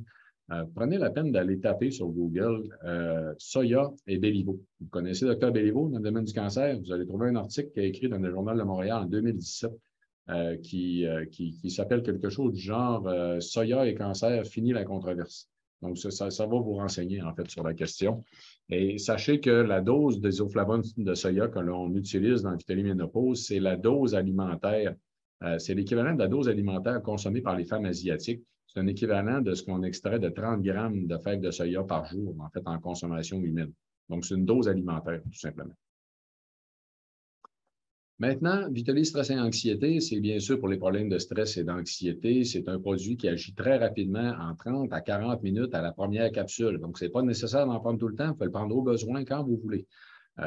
prenez la peine d'aller taper sur Google soya et Béliveau. Vous connaissez Dr Béliveau dans le domaine du cancer? Vous allez trouver un article qui a écrit dans le Journal de Montréal en 2017 qui s'appelle quelque chose du genre Soya et cancer, fini la controverse. Donc, ça va vous renseigner, en fait, sur la question. Et sachez que la dose des isoflavones de soya que l'on utilise dans la Vitaly-Ménopause, c'est la dose alimentaire. C'est l'équivalent de la dose alimentaire consommée par les femmes asiatiques. C'est un équivalent de ce qu'on extrait de 30 grammes de fèves de soya par jour, en fait, en consommation humaine. Donc, c'est une dose alimentaire, tout simplement. Maintenant, Vitaly Stress et Anxiété, c'est bien sûr pour les problèmes de stress et d'anxiété. C'est un produit qui agit très rapidement, en 30 à 40 minutes à la première capsule. Donc, ce n'est pas nécessaire d'en prendre tout le temps. Vous pouvez le prendre au besoin quand vous voulez.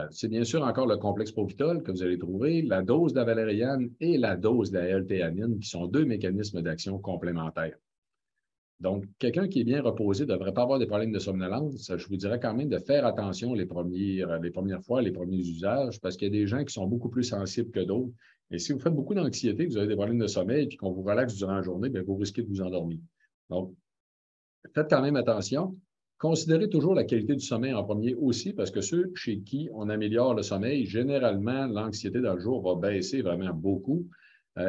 C'est bien sûr encore le complexe Provital que vous allez trouver, la dose de la valériane et la dose de la L-théanine, qui sont 2 mécanismes d'action complémentaires. Donc, quelqu'un qui est bien reposé ne devrait pas avoir des problèmes de somnolence. Je vous dirais quand même de faire attention les premières fois, les premiers usages, parce qu'il y a des gens qui sont beaucoup plus sensibles que d'autres. Et si vous faites beaucoup d'anxiété, que vous avez des problèmes de sommeil, puis qu'on vous relaxe durant la journée, bien, vous risquez de vous endormir. Donc, faites quand même attention. Considérez toujours la qualité du sommeil en premier aussi, parce que ceux chez qui on améliore le sommeil, généralement, l'anxiété dans le jour va baisser vraiment beaucoup.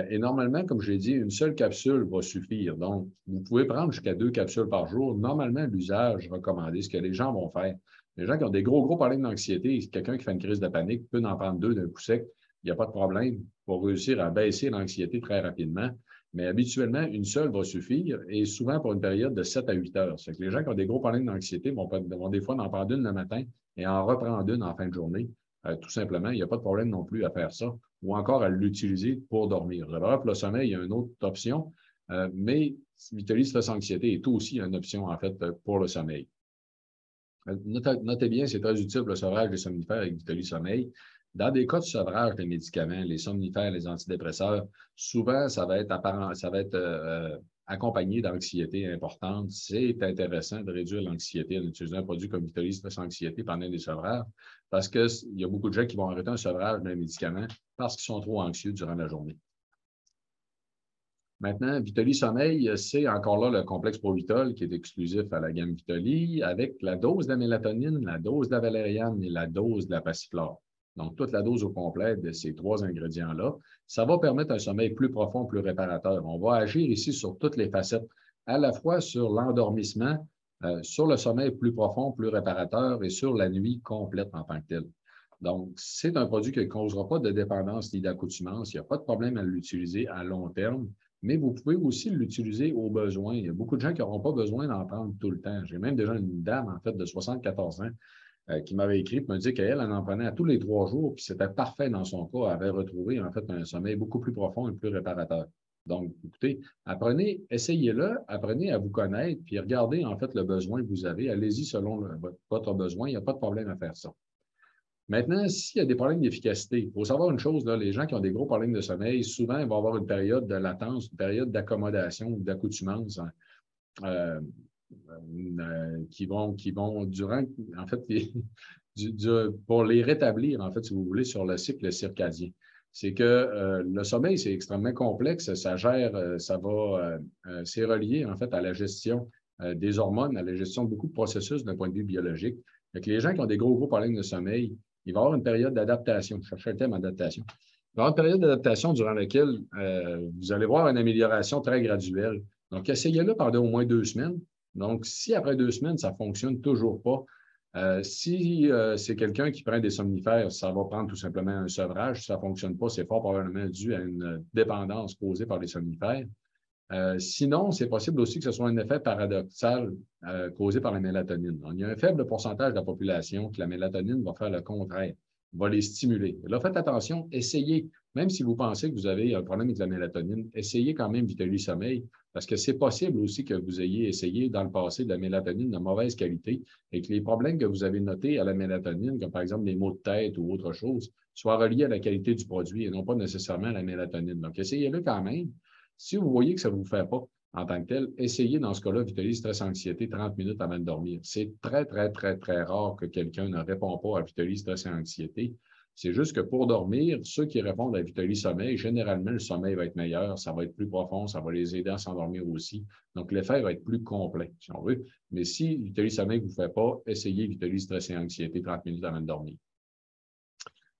Et normalement, comme je l'ai dit, une seule capsule va suffire. Donc, vous pouvez prendre jusqu'à 2 capsules par jour. Normalement, l'usage recommandé, ce que les gens vont faire. Les gens qui ont des gros problèmes d'anxiété, quelqu'un qui fait une crise de panique peut en prendre 2 d'un coup sec. Il n'y a pas de problème pour réussir à baisser l'anxiété très rapidement. Mais habituellement, une seule va suffire et souvent pour une période de 7 à 8 heures. C'est que les gens qui ont des gros problèmes d'anxiété vont des fois en prendre une le matin et en reprendre une en fin de journée. Tout simplement, il n'y a pas de problème non plus à faire ça ou encore à l'utiliser pour dormir. Alors, pour le sommeil, il y a une autre option, mais Vitaly Stress Anxiété est aussi une option, en fait, pour le sommeil. Notez bien, c'est très utile pour le sevrage des somnifères avec Vitaly Sommeil. Dans des cas de sevrage des médicaments, les somnifères, les antidépresseurs, souvent, ça va être accompagné d'anxiété importante. C'est intéressant de réduire l'anxiété en utilisant un produit comme Vitaly Stress Anxiété pendant des sevrages parce qu'il y a beaucoup de gens qui vont arrêter un sevrage d'un médicament parce qu'ils sont trop anxieux durant la journée. Maintenant, Vitaly Sommeil, c'est encore là le complexe Provital qui est exclusif à la gamme Vitaly avec la dose de la mélatonine, la dose de la valériane et la dose de la passiflore. Donc, toute la dose au complet de ces 3 ingrédients-là, ça va permettre un sommeil plus profond, plus réparateur. On va agir ici sur toutes les facettes, à la fois sur l'endormissement, sur le sommeil plus profond, plus réparateur et sur la nuit complète en tant que telle. Donc, c'est un produit qui ne causera pas de dépendance ni d'accoutumance. Il n'y a pas de problème à l'utiliser à long terme. mais vous pouvez aussi l'utiliser au besoin. Il y a beaucoup de gens qui n'auront pas besoin d'en prendre tout le temps. J'ai même déjà une dame, en fait, de 74 ans, qui m'avait écrit pour me dire qu'elle en prenait à tous les 3 jours, puis c'était parfait dans son cas. Elle avait retrouvé, en fait, un sommeil beaucoup plus profond et plus réparateur. Donc, écoutez, apprenez, essayez-le, apprenez à vous connaître, puis regardez, en fait, le besoin que vous avez. Allez-y selon votre besoin. Il n'y a pas de problème à faire ça. Maintenant, s'il y a des problèmes d'efficacité, il faut savoir une chose, là, les gens qui ont des gros problèmes de sommeil, souvent, ils vont avoir une période de latence, une période d'accommodation ou d'accoutumance qui vont durant, en fait, pour les rétablir, en fait, si vous voulez, sur le cycle circadien. C'est que le sommeil, c'est extrêmement complexe, ça gère, c'est relié, en fait, à la gestion des hormones, à la gestion de beaucoup de processus d'un point de vue biologique. Donc, les gens qui ont des gros problèmes de sommeil, il va y avoir une période d'adaptation. Je cherchais le thème adaptation. Il va y avoir une période d'adaptation durant laquelle vous allez voir une amélioration très graduelle. Donc, essayez-le pendant au moins 2 semaines. Donc, si après 2 semaines, ça ne fonctionne toujours pas, si c'est quelqu'un qui prend des somnifères, ça va prendre tout simplement un sevrage. Si ça ne fonctionne pas, c'est fort probablement dû à une dépendance causée par les somnifères. Sinon, c'est possible aussi que ce soit un effet paradoxal causé par la mélatonine. Donc, il y a un faible pourcentage de la population que la mélatonine va faire le contraire, va les stimuler. Là, faites attention, essayez, même si vous pensez que vous avez un problème avec la mélatonine, essayez quand même Vitaly Sommeil, parce que c'est possible aussi que vous ayez essayé dans le passé de la mélatonine de mauvaise qualité et que les problèmes que vous avez notés à la mélatonine, comme par exemple les maux de tête ou autre chose, soient reliés à la qualité du produit et non pas nécessairement à la mélatonine. Donc, essayez-le quand même. Si vous voyez que ça ne vous fait pas en tant que tel, essayez dans ce cas-là Vitaly Stress-Anxiété 30 minutes avant de dormir. C'est très, très, très, très rare que quelqu'un ne répond pas à Vitaly Stress-Anxiété. C'est juste que pour dormir, ceux qui répondent à Vitaly Sommeil, généralement, le sommeil va être meilleur, ça va être plus profond, ça va les aider à s'endormir aussi. Donc, l'effet va être plus complet, si on veut. Mais si Vitaly Sommeil ne vous fait pas, essayez Vitaly Stress-Anxiété 30 minutes avant de dormir.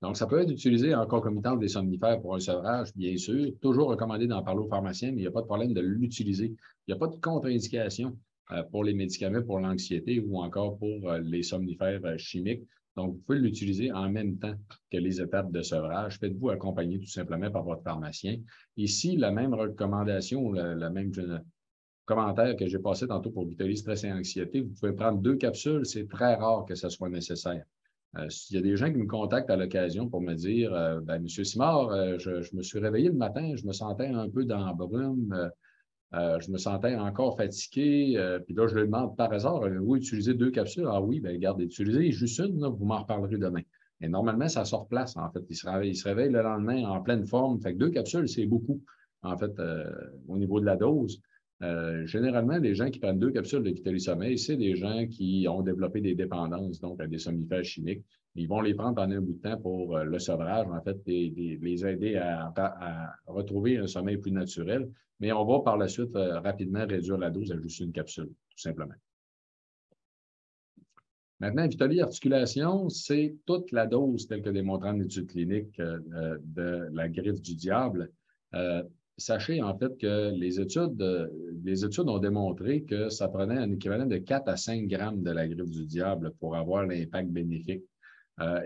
Donc, ça peut être utilisé en concomitance des somnifères pour un sevrage, bien sûr. Toujours recommandé d'en parler au pharmacien, mais il n'y a pas de problème de l'utiliser. Il n'y a pas de contre-indication pour les médicaments pour l'anxiété ou encore pour les somnifères chimiques. Donc, vous pouvez l'utiliser en même temps que les étapes de sevrage. Faites-vous accompagner tout simplement par votre pharmacien. Ici, la même recommandation, la même commentaire que j'ai passé tantôt pour Vitaly Stress et Anxiété, vous pouvez prendre 2 capsules. C'est très rare que ce soit nécessaire. Il y a des gens qui me contactent à l'occasion pour me dire M. Simard, je me suis réveillé le matin, je me sentais un peu dans la brume, je me sentais encore fatigué, puis là, je lui demande par hasard, vous utilisez 2 capsules? Ah oui, bien, regardez, utilisez juste une, là, vous m'en reparlerez demain. Et normalement, ça se replace, en fait. Il se réveille le lendemain en pleine forme. Fait que 2 capsules, c'est beaucoup, en fait, au niveau de la dose. Généralement, les gens qui prennent 2 capsules de Vitaly Sommeil, c'est des gens qui ont développé des dépendances, donc à des somnifères chimiques. Ils vont les prendre pendant un bout de temps pour le sevrage, en fait, et les aider à retrouver un sommeil plus naturel. Mais on va par la suite rapidement réduire la dose à juste une capsule, tout simplement. Maintenant, Vitaly Articulation, c'est toute la dose telle que démontrée en études cliniques de la griffe du diable. Sachez en fait que les études ont démontré que ça prenait un équivalent de 4 à 5 grammes de la griffe du diable pour avoir l'impact bénéfique.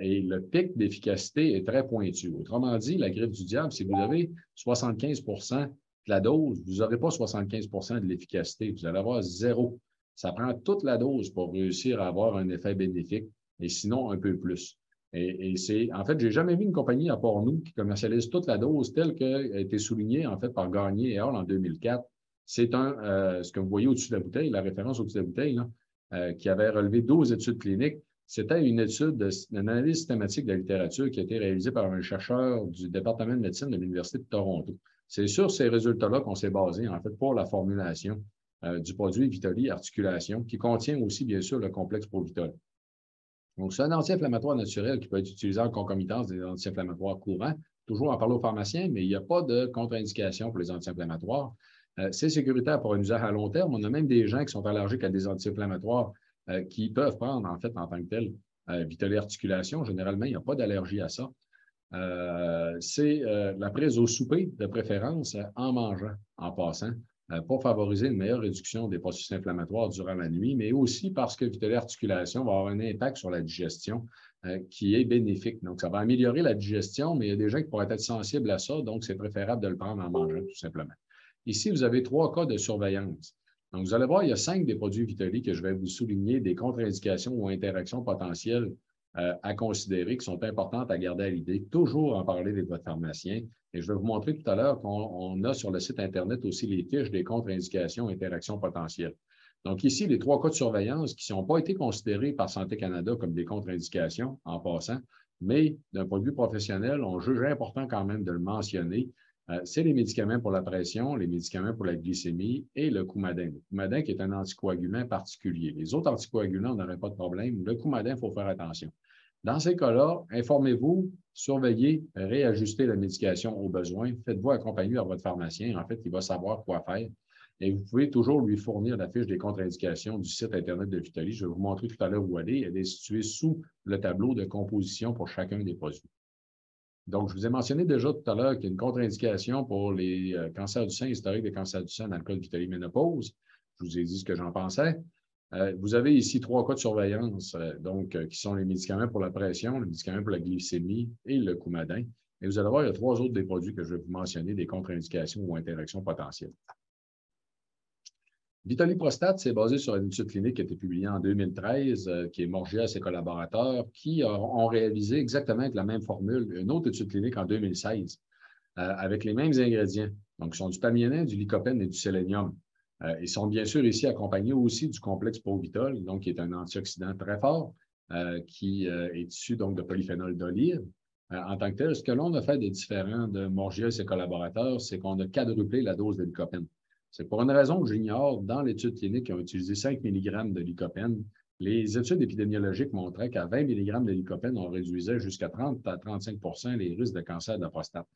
Et le pic d'efficacité est très pointu. Autrement dit, la griffe du diable, si vous avez 75 de la dose, vous n'aurez pas 75 de l'efficacité, vous allez avoir 0. Ça prend toute la dose pour réussir à avoir un effet bénéfique, et sinon un peu plus. Et c'est, en fait, j'ai jamais vu une compagnie à part nous qui commercialise toute la dose telle qu'elle a été soulignée, en fait, par Gagné et Hall en 2004. C'est ce que vous voyez au-dessus de la bouteille, la référence au-dessus de la bouteille, là, qui avait relevé 12 études cliniques. C'était une étude, une analyse systématique de la littérature qui a été réalisée par un chercheur du département de médecine de l'Université de Toronto. C'est sur ces résultats-là qu'on s'est basé, en fait, pour la formulation du produit Vitaly Articulation, qui contient aussi, bien sûr, le complexe Provitol. Donc, c'est un anti-inflammatoire naturel qui peut être utilisé en concomitance des anti-inflammatoires courants. Toujours en parler au pharmacien, mais il n'y a pas de contre-indication pour les anti-inflammatoires. C'est sécuritaire pour un usage à long terme. On a même des gens qui sont allergiques à des anti-inflammatoires qui peuvent prendre, en fait, en tant que tel, Vitaly Articulation. Généralement, il n'y a pas d'allergie à ça. C'est la prise au souper, de préférence, en mangeant, en passant, pour favoriser une meilleure réduction des processus inflammatoires durant la nuit, mais aussi parce que Vitaly Articulation va avoir un impact sur la digestion qui est bénéfique. Donc, ça va améliorer la digestion, mais il y a des gens qui pourraient être sensibles à ça, donc c'est préférable de le prendre en mangeant, tout simplement. Ici, vous avez 3 cas de surveillance. Donc, vous allez voir, il y a 5 des produits Vitali que je vais vous souligner des contre-indications ou interactions potentielles à considérer qui sont importantes à garder à l'idée. Toujours en parler avec votre pharmacien. Et je vais vous montrer tout à l'heure qu'on a sur le site Internet aussi les fiches des contre-indications et interactions potentielles. Donc, ici, les 3 cas de surveillance qui n'ont pas été considérés par Santé Canada comme des contre-indications en passant, mais d'un point de vue professionnel, on juge important quand même de le mentionner. C'est les médicaments pour la pression, les médicaments pour la glycémie et le Coumadin. Le Coumadin qui est un anticoagulant particulier. Les autres anticoagulants, on n'aurait pas de problème. Le Coumadin, il faut faire attention. Dans ces cas-là, informez-vous, surveillez, réajustez la médication au besoin. Faites-vous accompagner par votre pharmacien. En fait, il va savoir quoi faire. Et vous pouvez toujours lui fournir la fiche des contre-indications du site Internet de Vitali. Je vais vous montrer tout à l'heure où elle est. Elle est située sous le tableau de composition pour chacun des produits. Donc, je vous ai mentionné déjà tout à l'heure qu'il y a une contre-indication pour les cancers du sein, historique des cancers du sein dans le cas de Vitali Ménopause. Je vous ai dit ce que j'en pensais. Vous avez ici 3 cas de surveillance, qui sont les médicaments pour la pression, les médicaments pour la glycémie et le Coumadin. Et vous allez voir, il y a 3 autres des produits que je vais vous mentionner, des contre-indications ou interactions potentielles. Vitali Prostate, c'est basé sur une étude clinique qui a été publiée en 2013, qui est Morgia et ses collaborateurs, qui ont réalisé exactement avec la même formule une autre étude clinique en 2016, avec les mêmes ingrédients. Donc, ils sont du pamionin, du lycopène et du sélénium. Ils sont bien sûr ici accompagnés aussi du complexe Provitol, donc qui est un antioxydant très fort, qui est issu donc de polyphénol d'olive. En tant que tel, ce que l'on a fait des différents de Morgia et ses collaborateurs, c'est qu'on a quadruplé la dose de lycopène. C'est pour une raison que j'ignore. Dans l'étude clinique, qui ont utilisé 5 mg de lycopène. Les études épidémiologiques montraient qu'à 20 mg de lycopène, on réduisait jusqu'à 30 à 35 les risques de cancer de la prostate.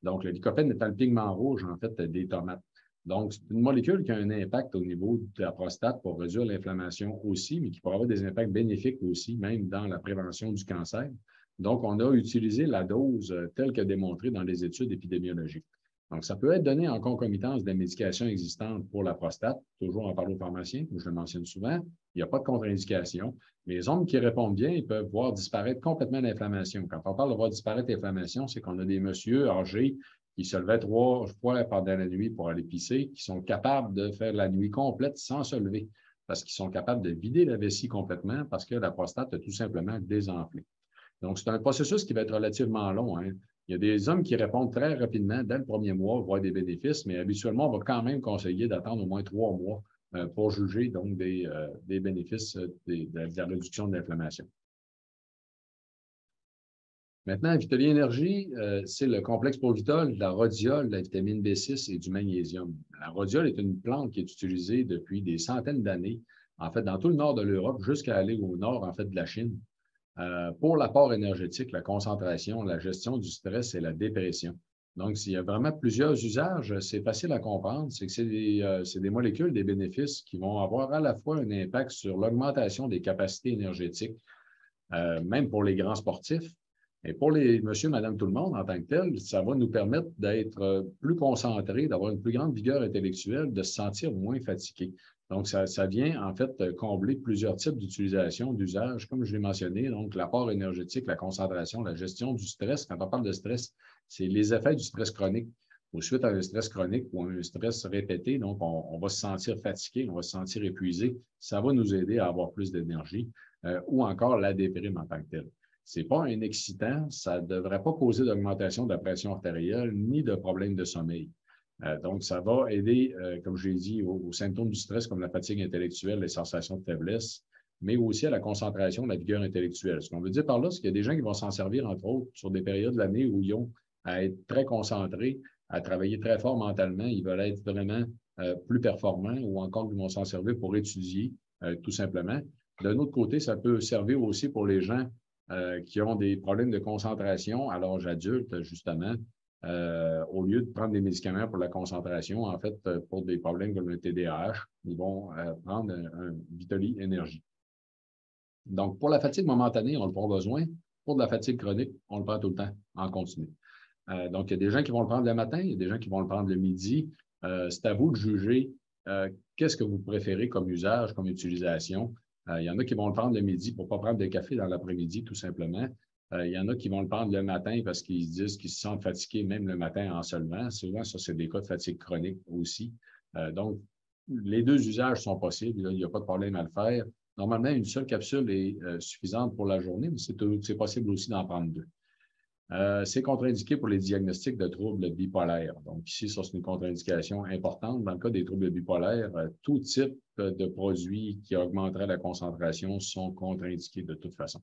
Donc, le lycopène étant le pigment rouge, en fait, des tomates. Donc, c'est une molécule qui a un impact au niveau de la prostate pour réduire l'inflammation aussi, mais qui pourrait avoir des impacts bénéfiques aussi, même dans la prévention du cancer. Donc, on a utilisé la dose telle que démontrée dans les études épidémiologiques. Donc, ça peut être donné en concomitance des médications existantes pour la prostate, toujours en parlant au pharmacien, je le mentionne souvent, il n'y a pas de contre-indication. Mais les hommes qui répondent bien, ils peuvent voir disparaître complètement l'inflammation. Quand on parle de voir disparaître l'inflammation, c'est qu'on a des messieurs âgés qui se levaient 3 fois pendant la nuit pour aller pisser, qui sont capables de faire la nuit complète sans se lever, parce qu'ils sont capables de vider la vessie complètement, parce que la prostate a tout simplement désenflé. Donc, c'est un processus qui va être relativement long, hein. Il y a des hommes qui répondent très rapidement, dès le premier mois, voir des bénéfices, mais habituellement, on va quand même conseiller d'attendre au moins 3 mois pour juger donc des bénéfices de la réduction de l'inflammation. Maintenant, Vitali Énergie, c'est le complexe Provitol, de la rhodiole, de la vitamine B6 et du magnésium. La rhodiole est une plante qui est utilisée depuis des centaines d'années, en fait, dans tout le nord de l'Europe, jusqu'à aller au nord, en fait, de la Chine. Pour l'apport énergétique, la concentration, la gestion du stress et la dépression. Donc, il y a vraiment plusieurs usages. C'est facile à comprendre. C'est que c'est des molécules, des bénéfices qui vont avoir à la fois un impact sur l'augmentation des capacités énergétiques, même pour les grands sportifs. Et pour les monsieur, madame, tout le monde en tant que tel, ça va nous permettre d'être plus concentrés, d'avoir une plus grande vigueur intellectuelle, de se sentir moins fatigué. Donc, ça vient en fait combler plusieurs types d'utilisation, d'usage, comme je l'ai mentionné. Donc, l'apport énergétique, la concentration, la gestion du stress. Quand on parle de stress, c'est les effets du stress chronique. Ou suite à un stress chronique ou un stress répété, donc on va se sentir fatigué, on va se sentir épuisé. Ça va nous aider à avoir plus d'énergie ou encore la déprime en tant que telle. Ce n'est pas un excitant, ça ne devrait pas causer d'augmentation de la pression artérielle ni de problème de sommeil. Donc, ça va aider, comme je l'ai dit, aux symptômes du stress comme la fatigue intellectuelle, les sensations de faiblesse, mais aussi à la concentration, la vigueur intellectuelle. Ce qu'on veut dire par là, c'est qu'il y a des gens qui vont s'en servir, entre autres, sur des périodes de l'année où ils ont à être très concentrés, à travailler très fort mentalement, ils veulent être vraiment plus performants ou encore ils vont s'en servir pour étudier, tout simplement. D'un autre côté, ça peut servir aussi pour les gens qui ont des problèmes de concentration à l'âge adulte, justement, au lieu de prendre des médicaments pour la concentration, en fait, pour des problèmes comme le TDAH, ils vont prendre un Vitali Énergie. Donc, pour la fatigue momentanée, on le prend besoin. Pour de la fatigue chronique, on le prend tout le temps, en continu. Donc, il y a des gens qui vont le prendre le matin, il y a des gens qui vont le prendre le midi. C'est à vous de juger qu'est-ce que vous préférez comme usage, comme utilisation. Il y en a qui vont le prendre le midi pour ne pas prendre de café dans l'après-midi, tout simplement. Il y en a qui vont le prendre le matin parce qu'ils disent qu'ils se sentent fatigués même le matin en se levant. Souvent, ça, c'est des cas de fatigue chronique aussi. Donc, les deux usages sont possibles. Là, il n'y a pas de problème à le faire. Normalement, une seule capsule est suffisante pour la journée, mais c'est possible aussi d'en prendre deux. C'est contre-indiqué pour les diagnostics de troubles bipolaires. Donc, ici, ça, c'est une contre-indication importante. Dans le cas des troubles bipolaires, tout type de produits qui augmenteraient la concentration sont contre-indiqués de toute façon.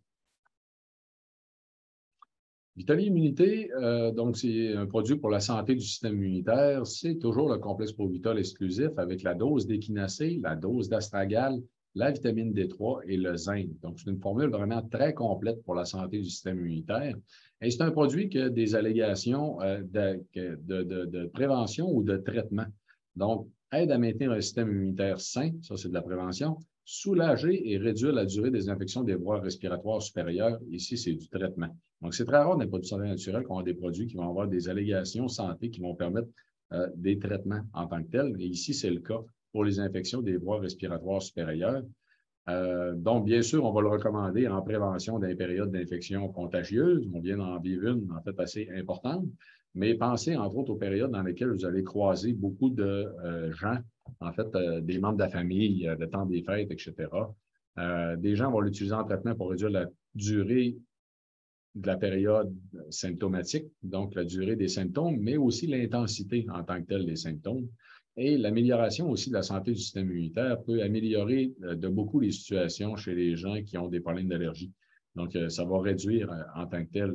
Vitalie Immunité, donc c'est un produit pour la santé du système immunitaire. C'est toujours le complexe Provitol exclusif avec la dose d'équinacée, la dose d'astragale, la vitamine D3 et le zinc. Donc, c'est une formule vraiment très complète pour la santé du système immunitaire. Et c'est un produit qui a des allégations de prévention ou de traitement. Donc, aide à maintenir un système immunitaire sain, ça c'est de la prévention, soulager et réduire la durée des infections des voies respiratoires supérieures. Ici, c'est du traitement. Donc, c'est très rare dans les produits de santé naturelle qu'on a des produits qui vont avoir des allégations santé qui vont permettre des traitements en tant que tels. Et ici, c'est le cas pour les infections des voies respiratoires supérieures. Donc, bien sûr, on va le recommander en prévention des périodes d'infection contagieuse. On vient d'en vivre une, en fait, assez importante. Mais pensez, entre autres, aux périodes dans lesquelles vous allez croiser beaucoup de gens, en fait, des membres de la famille, le temps des fêtes, etc. Des gens vont l'utiliser en traitement pour réduire la durée de la période symptomatique, donc la durée des symptômes, mais aussi l'intensité en tant que telle des symptômes. Et l'amélioration aussi de la santé du système immunitaire peut améliorer de beaucoup les situations chez les gens qui ont des problèmes d'allergie. Donc, ça va réduire en tant que tel,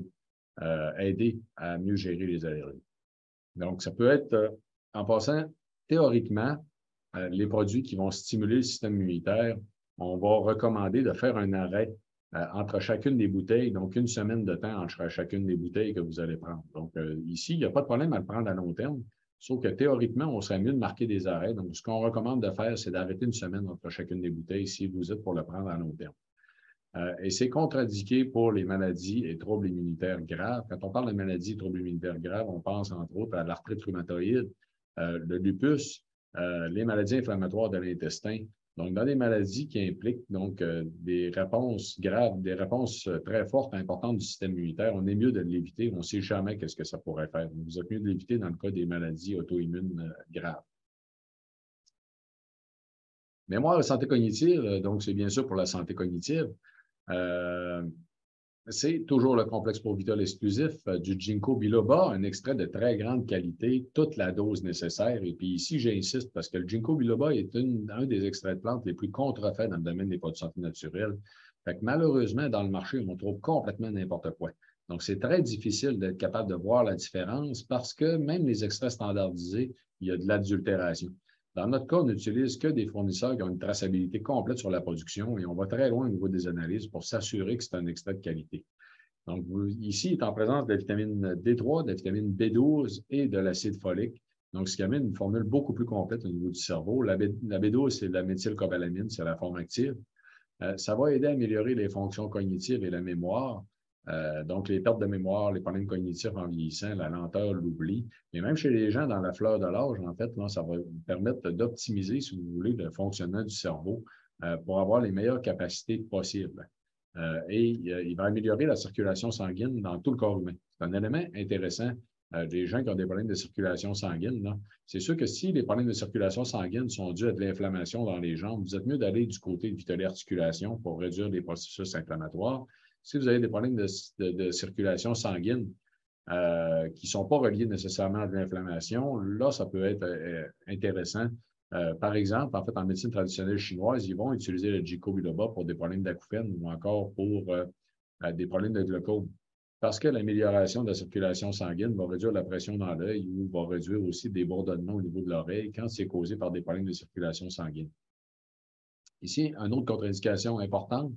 aider à mieux gérer les allergies. Donc, ça peut être, en passant, théoriquement, les produits qui vont stimuler le système immunitaire, on va recommander de faire un arrêt entre chacune des bouteilles, donc une semaine de temps entre chacune des bouteilles que vous allez prendre. Donc, ici, il n'y a pas de problème à le prendre à long terme, sauf que théoriquement, on serait mieux de marquer des arrêts. Donc, ce qu'on recommande de faire, c'est d'arrêter une semaine entre chacune des bouteilles si vous êtes pour le prendre à long terme. Et c'est contre-indiqué pour les maladies et troubles immunitaires graves. Quand on parle de maladies et troubles immunitaires graves, on pense entre autres à l'arthrite rhumatoïde, le lupus, les maladies inflammatoires de l'intestin. Donc, dans des maladies qui impliquent donc des réponses graves, des réponses très fortes, importantes du système immunitaire, on est mieux de l'éviter. On ne sait jamais qu'est-ce que ça pourrait faire. Donc, vous êtes mieux de l'éviter dans le cas des maladies auto-immunes graves. Mémoire et santé cognitive, donc c'est bien sûr pour la santé cognitive. C'est toujours le complexe Provitol exclusif du Ginkgo biloba, un extrait de très grande qualité, toute la dose nécessaire. Et puis ici, j'insiste parce que le Ginkgo biloba est un des extraits de plantes les plus contrefaits dans le domaine des produits de santé naturelle. Fait que malheureusement, dans le marché, on trouve complètement n'importe quoi. Donc, c'est très difficile d'être capable de voir la différence parce que même les extraits standardisés, il y a de l'adultération. Dans notre cas, on n'utilise que des fournisseurs qui ont une traçabilité complète sur la production et on va très loin au niveau des analyses pour s'assurer que c'est un extrait de qualité. Donc, ici, il est en présence de la vitamine D3, de la vitamine B12 et de l'acide folique. Donc, ce qui amène une formule beaucoup plus complète au niveau du cerveau. La B12, c'est de la méthylcobalamine, c'est la forme active. Ça va aider à améliorer les fonctions cognitives et la mémoire. Donc, les pertes de mémoire, les problèmes cognitifs en vieillissant, la lenteur, l'oubli. Mais même chez les gens dans la fleur de l'âge, en fait, là, ça va permettre d'optimiser, si vous voulez, le fonctionnement du cerveau pour avoir les meilleures capacités possibles. Et il va améliorer la circulation sanguine dans tout le corps humain. C'est un élément intéressant. Les gens qui ont des problèmes de circulation sanguine, c'est sûr que si les problèmes de circulation sanguine sont dus à de l'inflammation dans les jambes, vous êtes mieux d'aller du côté de Vitalie Articulation pour réduire les processus inflammatoires. Si vous avez des problèmes de circulation sanguine qui ne sont pas reliés nécessairement à de l'inflammation, là, ça peut être intéressant. Par exemple, en fait, en médecine traditionnelle chinoise, ils vont utiliser le Ginkgo biloba pour des problèmes d'acouphènes ou encore pour des problèmes de glaucome. Parce que l'amélioration de la circulation sanguine va réduire la pression dans l'œil ou va réduire aussi des bourdonnements au niveau de l'oreille quand c'est causé par des problèmes de circulation sanguine. Ici, une autre contre-indication importante,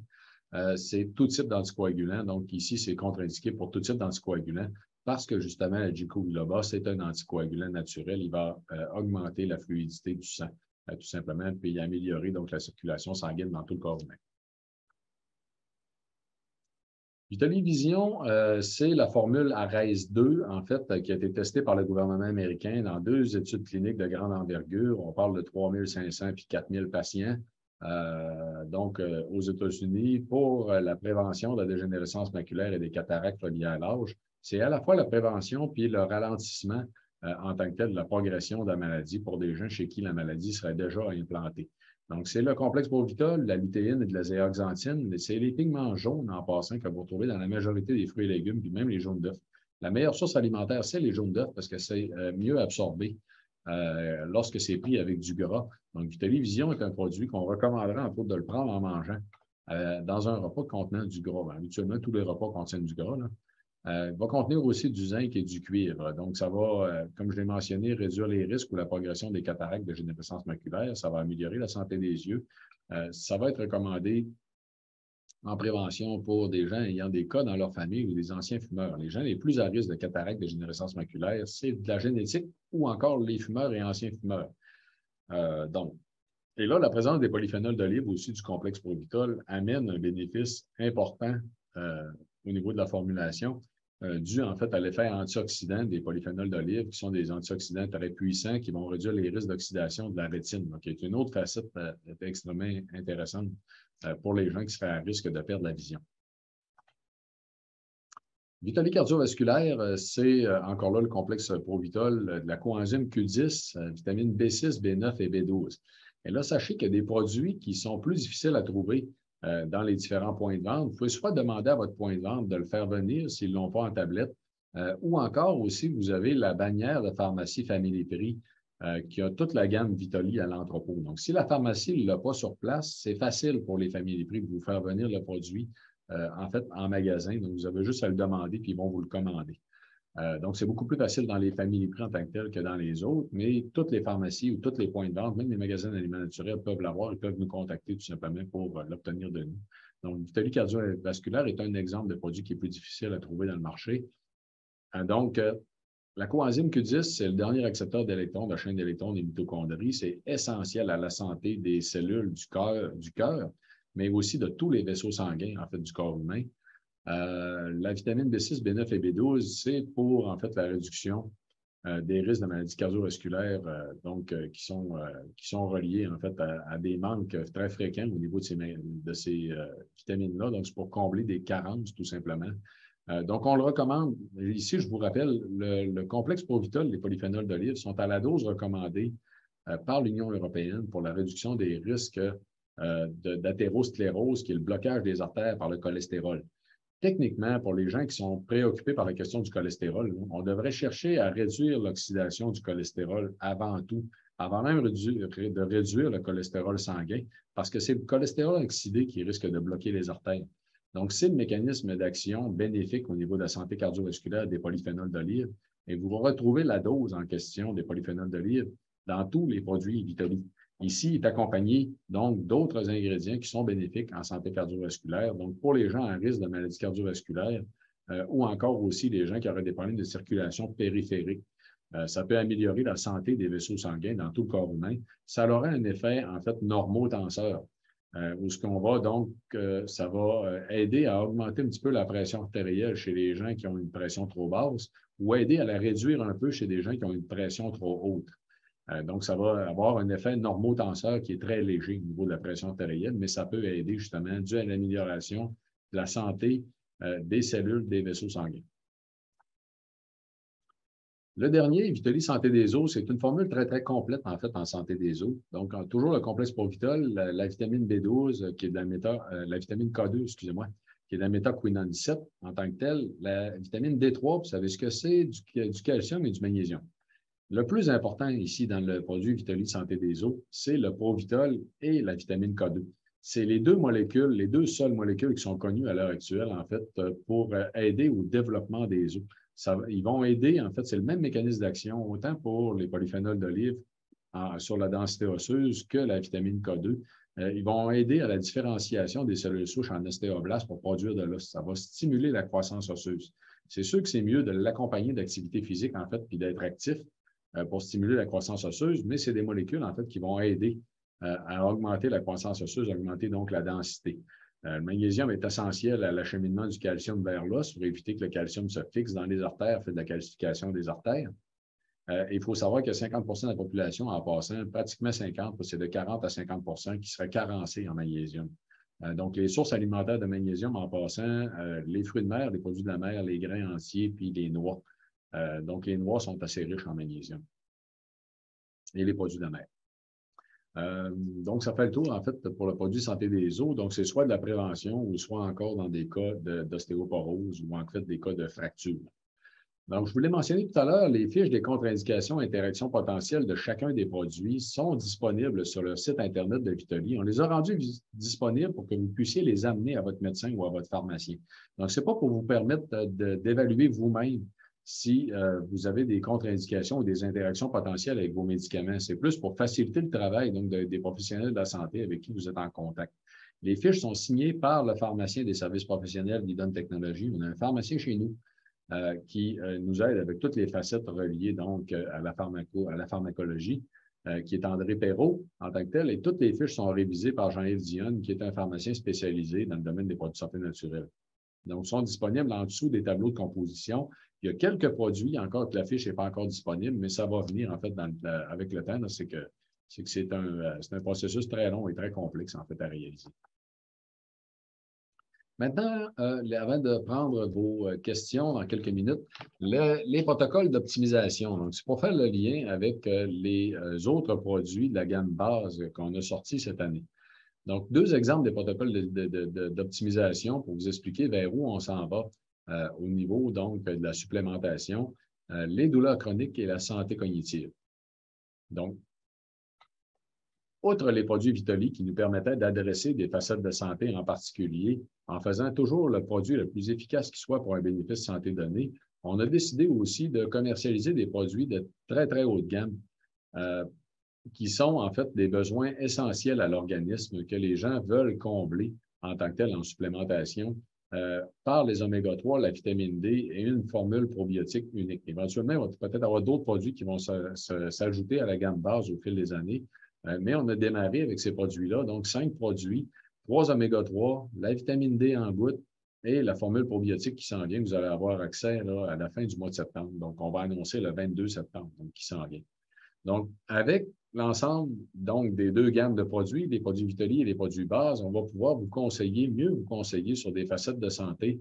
c'est tout type d'anticoagulant. Donc, ici, c'est contre-indiqué pour tout type d'anticoagulant parce que, justement, le Ginkgo biloba, c'est un anticoagulant naturel. Il va augmenter la fluidité du sang, tout simplement, puis améliorer donc la circulation sanguine dans tout le corps humain. Vitalie Vision, c'est la formule ARES 2, en fait, qui a été testée par le gouvernement américain dans 2 études cliniques de grande envergure. On parle de 3500 puis 4000 patients. aux États-Unis pour la prévention de la dégénérescence maculaire et des cataractes liées à l'âge. C'est à la fois la prévention puis le ralentissement en tant que tel de la progression de la maladie pour des gens chez qui la maladie serait déjà implantée. Donc, c'est le complexe Provitol, la lutéine et de la zéaxanthine. C'est les pigments jaunes en passant que vous retrouvez dans la majorité des fruits et légumes, puis même les jaunes d'œufs. La meilleure source alimentaire, c'est les jaunes d'œufs parce que c'est mieux absorbé lorsque c'est pris avec du gras. Donc, Vitalivision est un produit qu'on recommanderait entre autres de le prendre en mangeant dans un repas contenant du gras. Habituellement, tous les repas contiennent du gras. Il va contenir aussi du zinc et du cuivre. Donc, ça va, comme je l'ai mentionné, réduire les risques ou la progression des cataractes de dégénérescence maculaire. Ça va améliorer la santé des yeux. Ça va être recommandé en prévention pour des gens ayant des cas dans leur famille ou des anciens fumeurs. Les gens les plus à risque de cataracte de dégénérescence maculaire, c'est de la génétique ou encore les fumeurs et anciens fumeurs. Et là, la présence des polyphénols d'olive aussi du complexe Provitol amène un bénéfice important au niveau de la formulation, dû en fait à l'effet antioxydant des polyphénols d'olive, qui sont des antioxydants très puissants qui vont réduire les risques d'oxydation de la rétine. Donc, c'est une autre facette extrêmement intéressante pour les gens qui seraient à risque de perdre la vision. Vitolie cardiovasculaire, c'est encore là le complexe Provitol, de la coenzyme Q10, vitamine B6, B9 et B12. Et là, sachez qu'il y a des produits qui sont plus difficiles à trouver dans les différents points de vente. Vous pouvez soit demander à votre point de vente de le faire venir s'ils ne l'ont pas en tablette, ou encore aussi, vous avez la bannière de pharmacie Family Prix qui a toute la gamme Vitolie à l'entrepôt. Donc, si la pharmacie ne l'a pas sur place, c'est facile pour les Family Prix de vous faire venir le produit en fait, en magasin. Donc, vous avez juste à le demander, puis ils vont vous le commander. Donc, c'est beaucoup plus facile dans les familles prix en tant que telles que dans les autres, mais toutes les pharmacies ou tous les points de vente, même les magasins d'aliments naturels peuvent l'avoir. Ils peuvent nous contacter tout simplement pour l'obtenir de nous. Donc, Vitolie cardiovasculaire est un exemple de produit qui est plus difficile à trouver dans le marché. La coenzyme Q10, c'est le dernier accepteur d'électrons de la chaîne d'électrons des mitochondries. C'est essentiel à la santé des cellules du cœur, mais aussi de tous les vaisseaux sanguins, en fait, du corps humain. La vitamine B6, B9 et B12, c'est pour, en fait, la réduction des risques de maladies cardiovasculaires, qui sont reliés, en fait, à des manques très fréquents au niveau de ces vitamines-là. Donc, c'est pour combler des carences, tout simplement. Donc, on le recommande. Ici, je vous rappelle, le complexe Provitol, les polyphénols d'olive, sont à la dose recommandée par l'Union européenne pour la réduction des risques d'athérosclérose, qui est le blocage des artères par le cholestérol. Techniquement, pour les gens qui sont préoccupés par la question du cholestérol, on devrait chercher à réduire l'oxydation du cholestérol avant tout, avant même de réduire le cholestérol sanguin, parce que c'est le cholestérol oxydé qui risque de bloquer les artères. Donc, c'est le mécanisme d'action bénéfique au niveau de la santé cardiovasculaire des polyphénols d'olive. Et vous retrouvez la dose en question des polyphénols d'olive dans tous les produits Vitolie. Ici, il est accompagné donc d'autres ingrédients qui sont bénéfiques en santé cardiovasculaire. Donc, pour les gens à risque de maladies cardiovasculaires ou encore aussi les gens qui auraient des problèmes de circulation périphérique. Ça peut améliorer la santé des vaisseaux sanguins dans tout le corps humain. Ça aura un effet, en fait, normotenseur, où ce qu'on va donc, ça va aider à augmenter un petit peu la pression artérielle chez les gens qui ont une pression trop basse ou aider à la réduire un peu chez des gens qui ont une pression trop haute. Donc, ça va avoir un effet normotenseur qui est très léger au niveau de la pression artérielle, mais ça peut aider justement dû à l'amélioration de la santé des cellules des vaisseaux sanguins. Le dernier, Vitolie Santé des os, c'est une formule très, très complète, en fait, en santé des os. Donc, toujours le complexe Provitol, la vitamine B12, qui est de la vitamine K2, excusez-moi, qui est de la méthaquinone 17 en tant que telle, la vitamine D3, vous savez ce que c'est, du calcium et du magnésium. Le plus important ici dans le produit Vitolie Santé des os, c'est le Provitol et la vitamine K2. C'est les deux molécules, les deux seules molécules qui sont connues à l'heure actuelle, en fait, pour aider au développement des os. Ils vont aider, en fait, c'est le même mécanisme d'action, autant pour les polyphénols d'olive sur la densité osseuse que la vitamine K2. Ils vont aider à la différenciation des cellules souches en ostéoblastes pour produire de l'os. Ça va stimuler la croissance osseuse. C'est sûr que c'est mieux de l'accompagner d'activité physique, en fait, puis d'être actif pour stimuler la croissance osseuse, mais c'est des molécules, en fait, qui vont aider à augmenter la croissance osseuse, augmenter donc la densité. Le magnésium est essentiel à l'acheminement du calcium vers l'os pour éviter que le calcium se fixe dans les artères, fait de la calcification des artères. Il faut savoir que 50 de la population, en passant, pratiquement 50, c'est de 40 à 50 qui seraient carencés en magnésium. Donc, les sources alimentaires de magnésium, en passant, les fruits de mer, les produits de la mer, les grains entiers, puis les noix. Donc, les noix sont assez riches en magnésium. Et les produits de la mer. Donc, ça fait le tour, en fait, pour le produit santé des os. Donc, c'est soit de la prévention ou soit encore dans des cas d'ostéoporose ou en fait des cas de fracture. Donc, je voulais mentionner tout à l'heure, les fiches des contre-indications et interactions potentielles de chacun des produits sont disponibles sur le site Internet de Vitoli. On les a rendus disponibles pour que vous puissiez les amener à votre médecin ou à votre pharmacien. Donc, ce n'est pas pour vous permettre d'évaluer vous-même si vous avez des contre-indications ou des interactions potentielles avec vos médicaments. C'est plus pour faciliter le travail donc, des professionnels de la santé avec qui vous êtes en contact. Les fiches sont signées par le pharmacien des services professionnels d'Idon Technologies. On a un pharmacien chez nous qui nous aide avec toutes les facettes reliées donc à la pharmacologie, qui est André Perrault en tant que tel. Et toutes les fiches sont révisées par Jean-Yves Dionne, qui est un pharmacien spécialisé dans le domaine des produits de santé naturelle. Donc, sont disponibles en dessous des tableaux de composition. Il y a quelques produits encore que la fiche n'est pas encore disponible, mais ça va venir en fait avec le temps. C'est un processus très long et très complexe en fait à réaliser. Maintenant, avant de prendre vos questions dans quelques minutes, les protocoles d'optimisation. Donc, c'est pour faire le lien avec les autres produits de la gamme base qu'on a sortis cette année. Donc, deux exemples des protocoles d'optimisation pour vous expliquer vers où on s'en va au niveau donc de la supplémentation, les douleurs chroniques et la santé cognitive. Donc, outre les produits Vitoli qui nous permettaient d'adresser des facettes de santé en particulier, en faisant toujours le produit le plus efficace qui soit pour un bénéfice santé donné, on a décidé aussi de commercialiser des produits de très, très haute gamme qui sont en fait des besoins essentiels à l'organisme que les gens veulent combler en tant que tel en supplémentation par les oméga-3, la vitamine D et une formule probiotique unique. Éventuellement, on va peut-être avoir d'autres produits qui vont s'ajouter à la gamme base au fil des années. Mais on a démarré avec ces produits-là. Donc, 5 produits, 3 oméga-3, la vitamine D en gouttes et la formule probiotique qui s'en vient. Vous allez avoir accès là, à la fin du mois de septembre. Donc, on va annoncer le 22 septembre, donc qui s'en vient. Donc, avec l'ensemble donc, des deux gammes de produits, des produits Vitoli et des produits base, on va pouvoir mieux vous conseiller sur des facettes de santé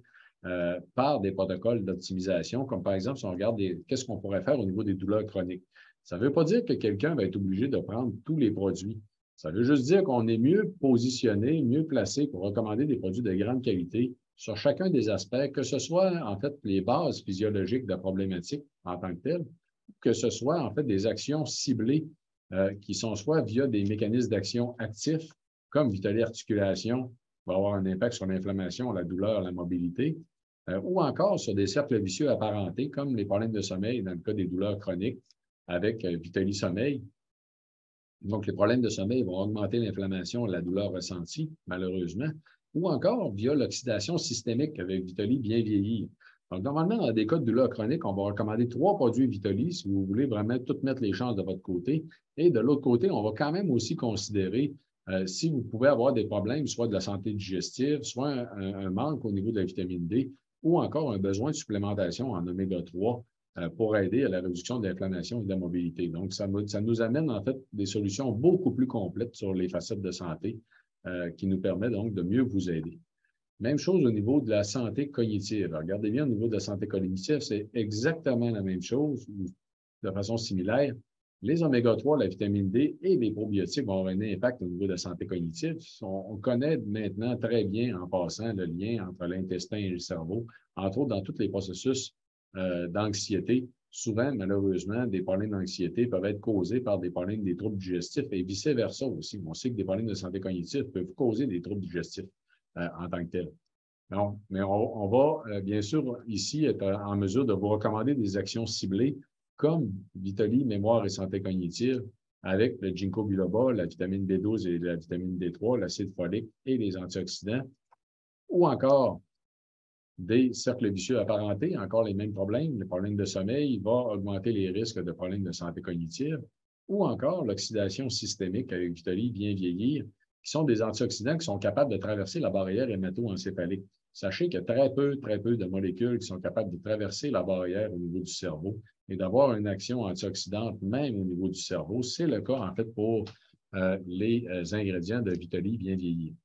par des protocoles d'optimisation, comme par exemple, si on regarde qu'est-ce qu'on pourrait faire au niveau des douleurs chroniques. Ça ne veut pas dire que quelqu'un va être obligé de prendre tous les produits. Ça veut juste dire qu'on est mieux positionné, mieux placé pour recommander des produits de grande qualité sur chacun des aspects, que ce soit en fait les bases physiologiques de la problématique en tant que telle, que ce soit en fait des actions ciblées qui sont soit via des mécanismes d'action actifs, comme Vitoli Articulation, va avoir un impact sur l'inflammation, la douleur, la mobilité, ou encore sur des cercles vicieux apparentés, comme les problèmes de sommeil dans le cas des douleurs chroniques, avec Vitoli Sommeil. Donc, les problèmes de sommeil vont augmenter l'inflammation et la douleur ressentie, malheureusement, ou encore via l'oxydation systémique avec Vitoli bien vieillir. Donc, normalement, dans des cas de douleur chronique, on va recommander 3 produits Vitoli si vous voulez vraiment tout mettre les chances de votre côté. Et de l'autre côté, on va quand même aussi considérer si vous pouvez avoir des problèmes, soit de la santé digestive, soit un manque au niveau de la vitamine D, ou encore un besoin de supplémentation en oméga-3 pour aider à la réduction de l'inflammation et de la mobilité. Donc, ça nous amène en fait des solutions beaucoup plus complètes sur les facettes de santé qui nous permet donc de mieux vous aider. Même chose au niveau de la santé cognitive. Alors, regardez bien au niveau de la santé cognitive, c'est exactement la même chose, de façon similaire. Les oméga-3, la vitamine D et les probiotiques vont avoir un impact au niveau de la santé cognitive. On connaît maintenant très bien, en passant, le lien entre l'intestin et le cerveau, entre autres dans tous les processus d'anxiété. Souvent, malheureusement, des problèmes d'anxiété peuvent être causés par des problèmes des troubles digestifs et vice-versa aussi. On sait que des problèmes de santé cognitive peuvent causer des troubles digestifs en tant que tels. Non, mais on va, bien sûr, ici, être en mesure de vous recommander des actions ciblées comme Vitoli, mémoire et santé cognitive, avec le ginkgo biloba, la vitamine B12 et la vitamine D3, l'acide folique et les antioxydants, ou encore des cercles vicieux apparentés, encore les mêmes problèmes. Le problème de sommeil va augmenter les risques de problèmes de santé cognitive, ou encore l'oxydation systémique avec Vitoli bien vieillir, qui sont des antioxydants qui sont capables de traverser la barrière hémato-encéphalique. Sachez qu'il y a très peu de molécules qui sont capables de traverser la barrière au niveau du cerveau et d'avoir une action antioxydante même au niveau du cerveau. C'est le cas, en fait, pour les ingrédients de Vitali bien vieillis.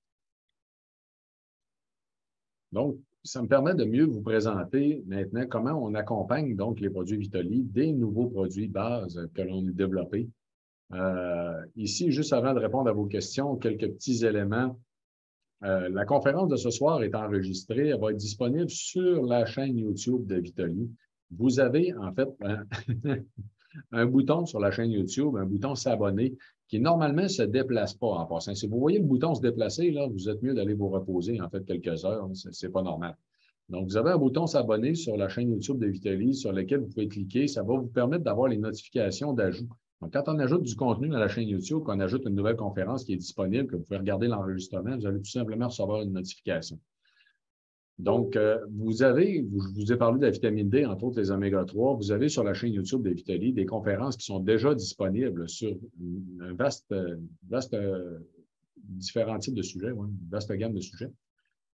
Donc, ça me permet de mieux vous présenter maintenant comment on accompagne donc les produits Vitali des nouveaux produits bases que l'on a développés. Ici, juste avant de répondre à vos questions, quelques petits éléments. La conférence de ce soir est enregistrée. Elle va être disponible sur la chaîne YouTube de Vitali. Vous avez en fait un bouton sur la chaîne YouTube, un bouton s'abonner, qui normalement ne se déplace pas en passant. Si vous voyez le bouton se déplacer, là, vous êtes mieux d'aller vous reposer en fait quelques heures. Ce n'est pas normal. Donc, vous avez un bouton s'abonner sur la chaîne YouTube de Vitali sur lequel vous pouvez cliquer. Ça va vous permettre d'avoir les notifications d'ajout. Donc, quand on ajoute du contenu à la chaîne YouTube, qu'on ajoute une nouvelle conférence qui est disponible, que vous pouvez regarder l'enregistrement, vous allez tout simplement recevoir une notification. Donc, je vous ai parlé de la vitamine D, entre autres les oméga-3. Vous avez sur la chaîne YouTube de Vitali des conférences qui sont déjà disponibles sur un vaste différents types de sujets, une vaste gamme de sujets.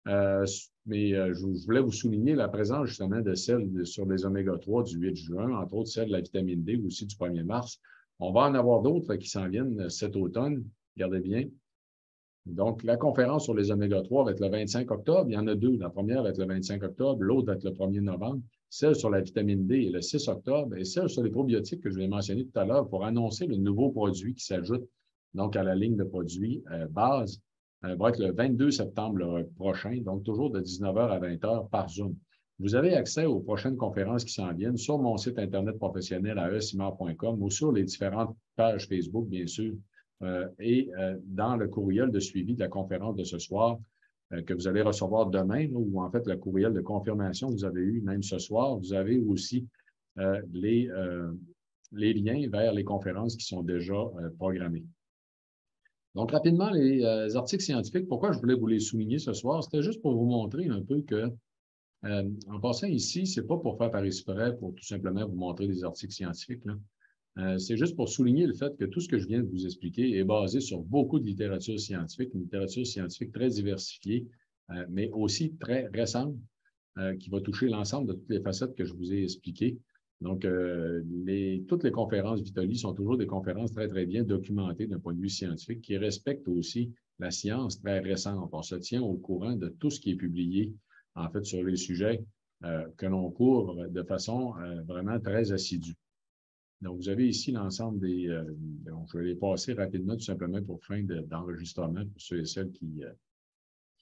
Je voulais vous souligner la présence justement de celle sur les oméga-3 du 8 juin, entre autres celle de la vitamine D aussi du 1er mars. On va en avoir d'autres qui s'en viennent cet automne. Regardez bien. Donc, la conférence sur les oméga-3 va être le 25 octobre. Il y en a deux. La première va être le 25 octobre, l'autre va être le 1er novembre. Celle sur la vitamine D est le 6 octobre et celle sur les probiotiques que je vais mentionner tout à l'heure pour annoncer le nouveau produit qui s'ajoute donc à la ligne de produits base va être le 22 septembre prochain, donc toujours de 19h à 20h par Zoom. Vous avez accès aux prochaines conférences qui s'en viennent sur mon site Internet professionnel à esimar.com ou sur les différentes pages Facebook, bien sûr, et dans le courriel de suivi de la conférence de ce soir que vous allez recevoir demain, ou en fait le courriel de confirmation que vous avez eu même ce soir. Vous avez aussi les liens vers les conférences qui sont déjà programmées. Donc, rapidement, les articles scientifiques, pourquoi je voulais vous les souligner ce soir? C'était juste pour vous montrer un peu que, en passant ici, ce n'est pas pour faire par exprès, pour tout simplement vous montrer des articles scientifiques, là. C'est juste pour souligner le fait que tout ce que je viens de vous expliquer est basé sur beaucoup de littérature scientifique, une littérature scientifique très diversifiée, mais aussi très récente, qui va toucher l'ensemble de toutes les facettes que je vous ai expliquées. Donc, toutes les conférences Vitali sont toujours des conférences très, très bien documentées d'un point de vue scientifique qui respectent aussi la science très récente. On se tient au courant de tout ce qui est publié, en fait, sur les sujets que l'on couvre de façon vraiment très assidue. Donc, vous avez ici l'ensemble des... donc, je vais les passer rapidement, tout simplement pour fin d'enregistrement, pour ceux et celles qui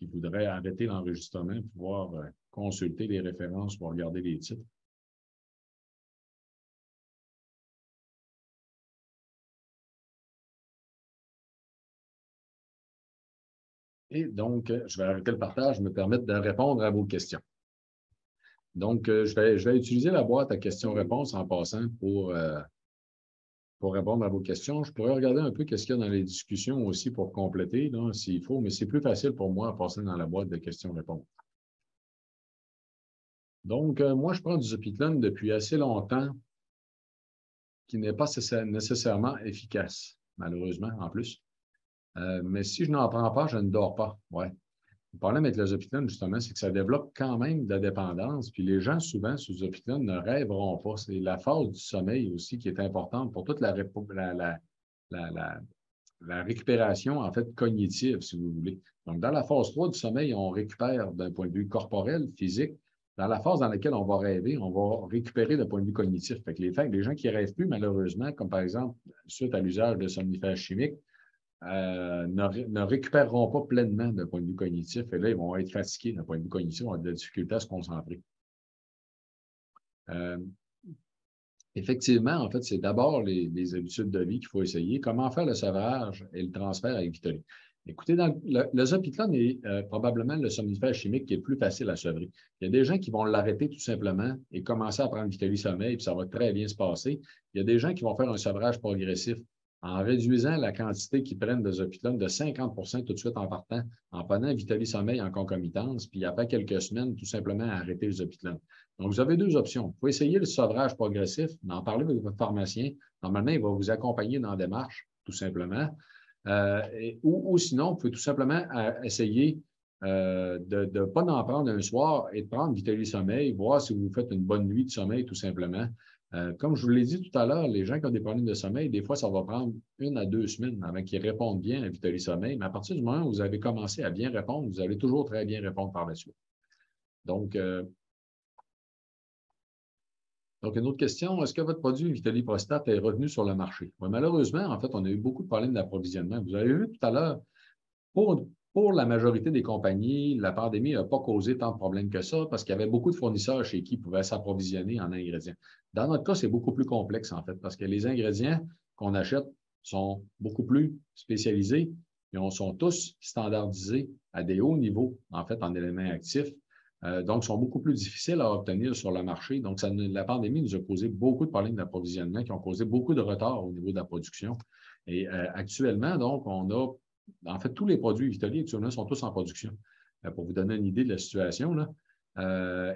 voudraient arrêter l'enregistrement, pouvoir consulter les références pour regarder les titres. Et donc, je vais arrêter le partage, me permettre de répondre à vos questions. Donc, je vais utiliser la boîte à questions-réponses en passant pour répondre à vos questions. Je pourrais regarder un peu qu'est-ce qu'il y a dans les discussions aussi pour compléter, s'il faut, mais c'est plus facile pour moi à passer dans la boîte de questions-réponses. Donc, moi, je prends du Zopiclone depuis assez longtemps, qui n'est pas nécessairement efficace, malheureusement, en plus. Mais si je n'en prends pas, je ne dors pas. Ouais. Le problème avec le Zopiclone, justement, c'est que ça développe quand même de la dépendance. Puis les gens, souvent, sous Zopiclone, ne rêveront pas. C'est la phase du sommeil aussi qui est importante pour toute la récupération, en fait, cognitive, si vous voulez. Donc, dans la phase 3 du sommeil, on récupère d'un point de vue corporel, physique. Dans la phase dans laquelle on va rêver, on va récupérer d'un point de vue cognitif. Fait que les gens qui ne rêvent plus, malheureusement, comme par exemple, suite à l'usage de somnifères chimiques, ne récupéreront pas pleinement d'un point de vue cognitif. Et là, ils vont être fatigués d'un point de vue cognitif, ils vont avoir de la difficulté à se concentrer. Effectivement, en fait, c'est d'abord les habitudes de vie qu'il faut essayer. Comment faire le sevrage et le transfert avec Vitali? Écoutez, le Zopiclone est probablement le somnifère chimique qui est le plus facile à sevrer. Il y a des gens qui vont l'arrêter tout simplement et commencer à prendre Vitali Sommeil, puis ça va très bien se passer. Il y a des gens qui vont faire un sevrage progressif en réduisant la quantité qu'ils prennent de Zopiclone de 50% tout de suite en partant, en prenant Vitali Sommeil en concomitance, puis après quelques semaines, tout simplement arrêter le Zopiclone. Donc, vous avez deux options. Vous pouvez essayer le sevrage progressif, en parler avec votre pharmacien. Normalement, il va vous accompagner dans la démarche, tout simplement. Ou sinon, vous pouvez tout simplement essayer de ne pas en prendre un soir et de prendre Vitaly Sommeil, voir si vous faites une bonne nuit de sommeil, tout simplement. Comme je vous l'ai dit tout à l'heure, les gens qui ont des problèmes de sommeil, des fois, ça va prendre 1 à 2 semaines avant qu'ils répondent bien à Vitaly Sommeil. Mais à partir du moment où vous avez commencé à bien répondre, vous allez toujours très bien répondre par la suite. Donc, une autre question, est-ce que votre produit Vitaly Prostate est revenu sur le marché? Oui, malheureusement, en fait, on a eu beaucoup de problèmes d'approvisionnement. Vous avez vu tout à l'heure, pour la majorité des compagnies, la pandémie n'a pas causé tant de problèmes que ça parce qu'il y avait beaucoup de fournisseurs chez qui pouvaient s'approvisionner en ingrédients. Dans notre cas, c'est beaucoup plus complexe, en fait, parce que les ingrédients qu'on achète sont beaucoup plus spécialisés et sont tous standardisés à des hauts niveaux, en fait, en éléments actifs. Donc, sont beaucoup plus difficiles à obtenir sur le marché. Donc, la pandémie nous a causé beaucoup de problèmes d'approvisionnement qui ont causé beaucoup de retard au niveau de la production. Et actuellement, donc, on a en fait, tous les produits Vitaly actuellement sont tous en production. Pour vous donner une idée de la situation, là.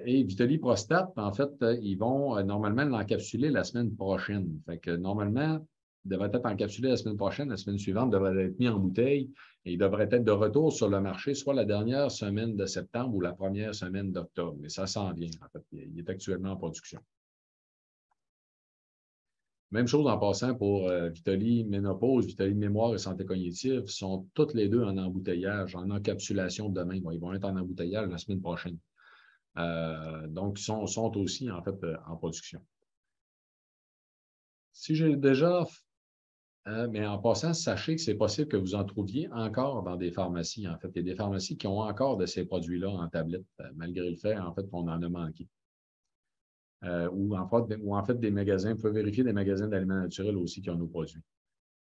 Et Vitaly Prostate, en fait, ils vont normalement l'encapsuler la semaine prochaine. Fait que normalement, il devrait être encapsulé la semaine prochaine. La semaine suivante, il devrait être mis en bouteille et il devrait être de retour sur le marché, soit la dernière semaine de septembre ou la première semaine d'octobre. Mais ça s'en vient, en fait. Il est actuellement en production. Même chose en passant pour Vitaly Ménopause, Vitaly Mémoire et Santé cognitive, sont toutes les deux en embouteillage, en encapsulation demain. Bon, ils vont être en embouteillage la semaine prochaine. Donc, ils sont aussi, en fait, en production. Si j'ai déjà... mais en passant, sachez que c'est possible que vous en trouviez encore dans des pharmacies. En fait, il y a des pharmacies qui ont encore de ces produits-là en tablette, malgré le fait, en fait, qu'on en a manqué. Ou en fait, des magasins, vous pouvez vérifier des magasins d'aliments naturels aussi qui ont nos produits.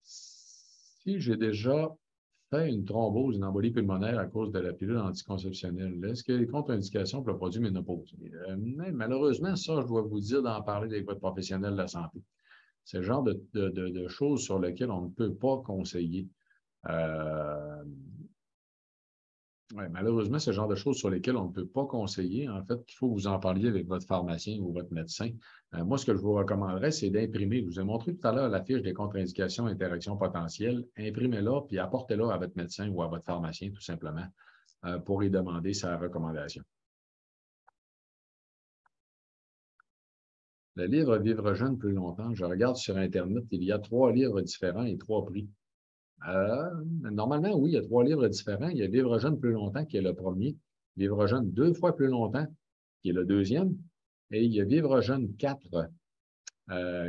Si j'ai déjà fait une thrombose, une embolie pulmonaire à cause de la pilule anticonceptionnelle, est-ce qu'il y a des contre-indications pour le produit ménopause? Malheureusement, ça, je dois vous dire d'en parler avec votre professionnel de la santé. C'est le genre de choses sur lesquelles on ne peut pas conseiller. Malheureusement, c'est le genre de choses sur lesquelles on ne peut pas conseiller. En fait, il faut que vous en parliez avec votre pharmacien ou votre médecin. Moi, ce que je vous recommanderais, c'est d'imprimer. Je vous ai montré tout à l'heure la fiche des contre-indications et interactions potentielles. Imprimez-la, puis apportez-la à votre médecin ou à votre pharmacien, tout simplement, pour y demander sa recommandation. Le livre Vivre jeune plus longtemps, je regarde sur Internet, il y a 3 livres différents et 3 prix. Normalement, oui, il y a 3 livres différents. Il y a Vivre jeune plus longtemps, qui est le premier. Vivre jeune 2 fois plus longtemps, qui est le deuxième. Et il y a Vivre jeune 4,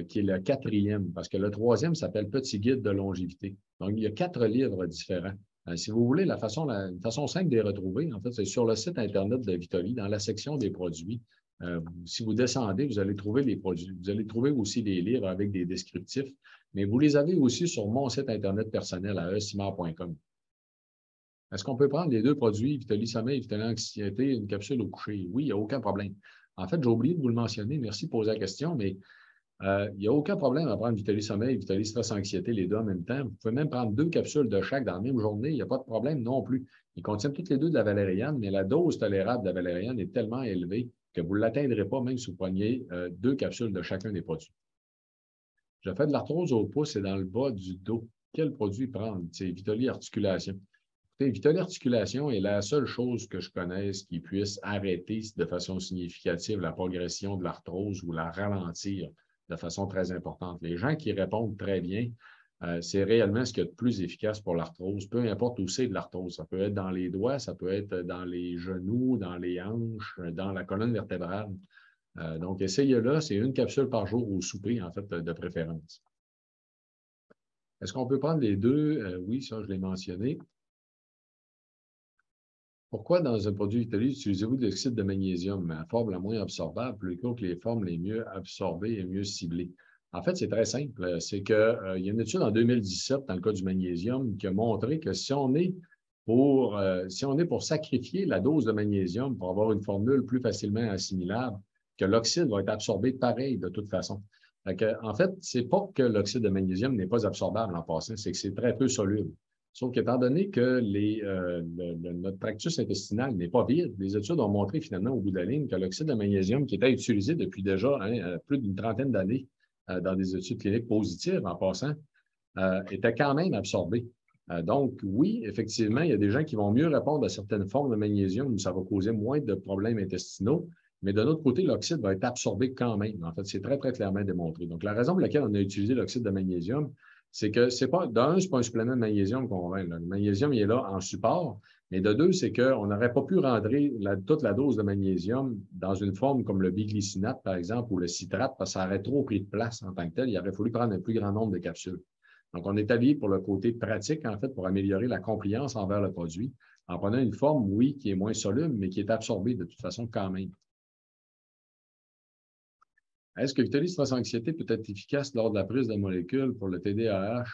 qui est le 4e, parce que le 3e s'appelle Petit guide de longévité. Donc, il y a 4 livres différents. Si vous voulez, une façon simple de les retrouver, en fait, c'est sur le site Internet de Vitaly, dans la section des produits. Si vous descendez, vous allez trouver les produits. Vous allez trouver aussi des livres avec des descriptifs, mais vous les avez aussi sur mon site Internet personnel à esimar.com. Est-ce qu'on peut prendre les 2 produits, Vitaly Sommeil et Vitaly Anxiété, une capsule au coucher? Oui, il n'y a aucun problème. En fait, j'ai oublié de vous le mentionner. Merci de poser la question, mais il n'y a aucun problème à prendre Vitaly Sommeil et Vitaly Stress Anxiété, les 2 en même temps. Vous pouvez même prendre 2 capsules de chaque dans la même journée. Il n'y a pas de problème non plus. Ils contiennent toutes les 2 de la valériane, mais la dose tolérable de la valériane est tellement élevée que vous ne l'atteindrez pas même si vous preniez 2 capsules de chacun des produits. Je fais de l'arthrose au pouce et dans le bas du dos. Quel produit prendre? C'est Vitaly Articulation. Écoutez, Vitaly Articulation est la seule chose que je connaisse qui puisse arrêter de façon significative la progression de l'arthrose ou la ralentir de façon très importante. Les gens qui répondent très bien, c'est réellement ce qu'il y a de plus efficace pour l'arthrose, peu importe où c'est de l'arthrose. Ça peut être dans les doigts, ça peut être dans les genoux, dans les hanches, dans la colonne vertébrale. Donc, essayez-le, c'est 1 capsule par jour au souper, en fait, de préférence. Est-ce qu'on peut prendre les 2? Oui, ça, je l'ai mentionné. Pourquoi dans un produit Vitaly utilisez-vous de l'oxyde de magnésium, la forme la moins absorbable, plutôt que les formes les mieux absorbées et mieux ciblées? En fait, c'est très simple. C'est qu'il y a une étude en 2017, dans le cas du magnésium, qui a montré que si on est pour sacrifier la dose de magnésium pour avoir une formule plus facilement assimilable, que l'oxyde va être absorbé pareil de toute façon. En fait, c'est pas que l'oxyde de magnésium n'est pas absorbable en passant, c'est que c'est très peu soluble. Sauf qu'étant donné que notre tractus intestinal n'est pas vide, les études ont montré finalement au bout de la ligne que l'oxyde de magnésium, qui était utilisé depuis déjà plus d'une trentaine d'années dans des études cliniques positives en passant, était quand même absorbé. Donc, oui, effectivement, il y a des gens qui vont mieux répondre à certaines formes de magnésium où ça va causer moins de problèmes intestinaux, mais de l'autre côté, l'oxyde va être absorbé quand même. En fait, c'est très, très clairement démontré. Donc, la raison pour laquelle on a utilisé l'oxyde de magnésium, c'est que c'est pas, d'un, c'est pas un supplément de magnésium qu'on va. Le magnésium, il est là en support, mais de deux, c'est qu'on n'aurait pas pu rentrer toute la dose de magnésium dans une forme comme le biglycinate, par exemple, ou le citrate, parce que ça aurait trop pris de place en tant que tel. Il aurait fallu prendre un plus grand nombre de capsules. Donc, on est allé pour le côté pratique, en fait, pour améliorer la compliance envers le produit, en prenant une forme, oui, qui est moins soluble, mais qui est absorbée de toute façon quand même. Est-ce que Vitalis Stress Anxiété peut être efficace lors de la prise de molécules pour le TDAH?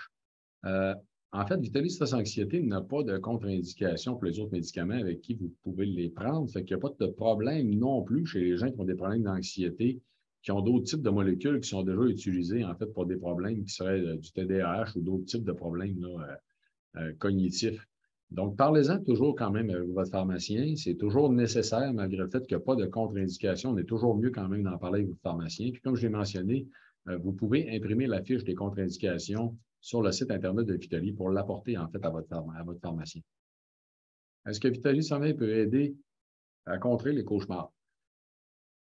Euh, En fait, Vitalis Stress Anxiété n'a pas de contre-indication pour les autres médicaments avec qui vous pouvez les prendre. Fait qu'il n'y a pas de problème non plus chez les gens qui ont des problèmes d'anxiété, qui ont d'autres types de molécules qui sont déjà utilisées, en fait, pour des problèmes qui seraient du TDAH ou d'autres types de problèmes là, cognitifs. Donc, parlez-en toujours quand même avec votre pharmacien. C'est toujours nécessaire, malgré le fait qu'il n'y a pas de contre-indication. On est toujours mieux quand même d'en parler avec votre pharmacien. Puis, comme je l'ai mentionné, vous pouvez imprimer la fiche des contre-indications sur le site Internet de Vitalis pour l'apporter, en fait, à votre pharmacien. Est-ce que Vitalis Sommeil peut aider à contrer les cauchemars?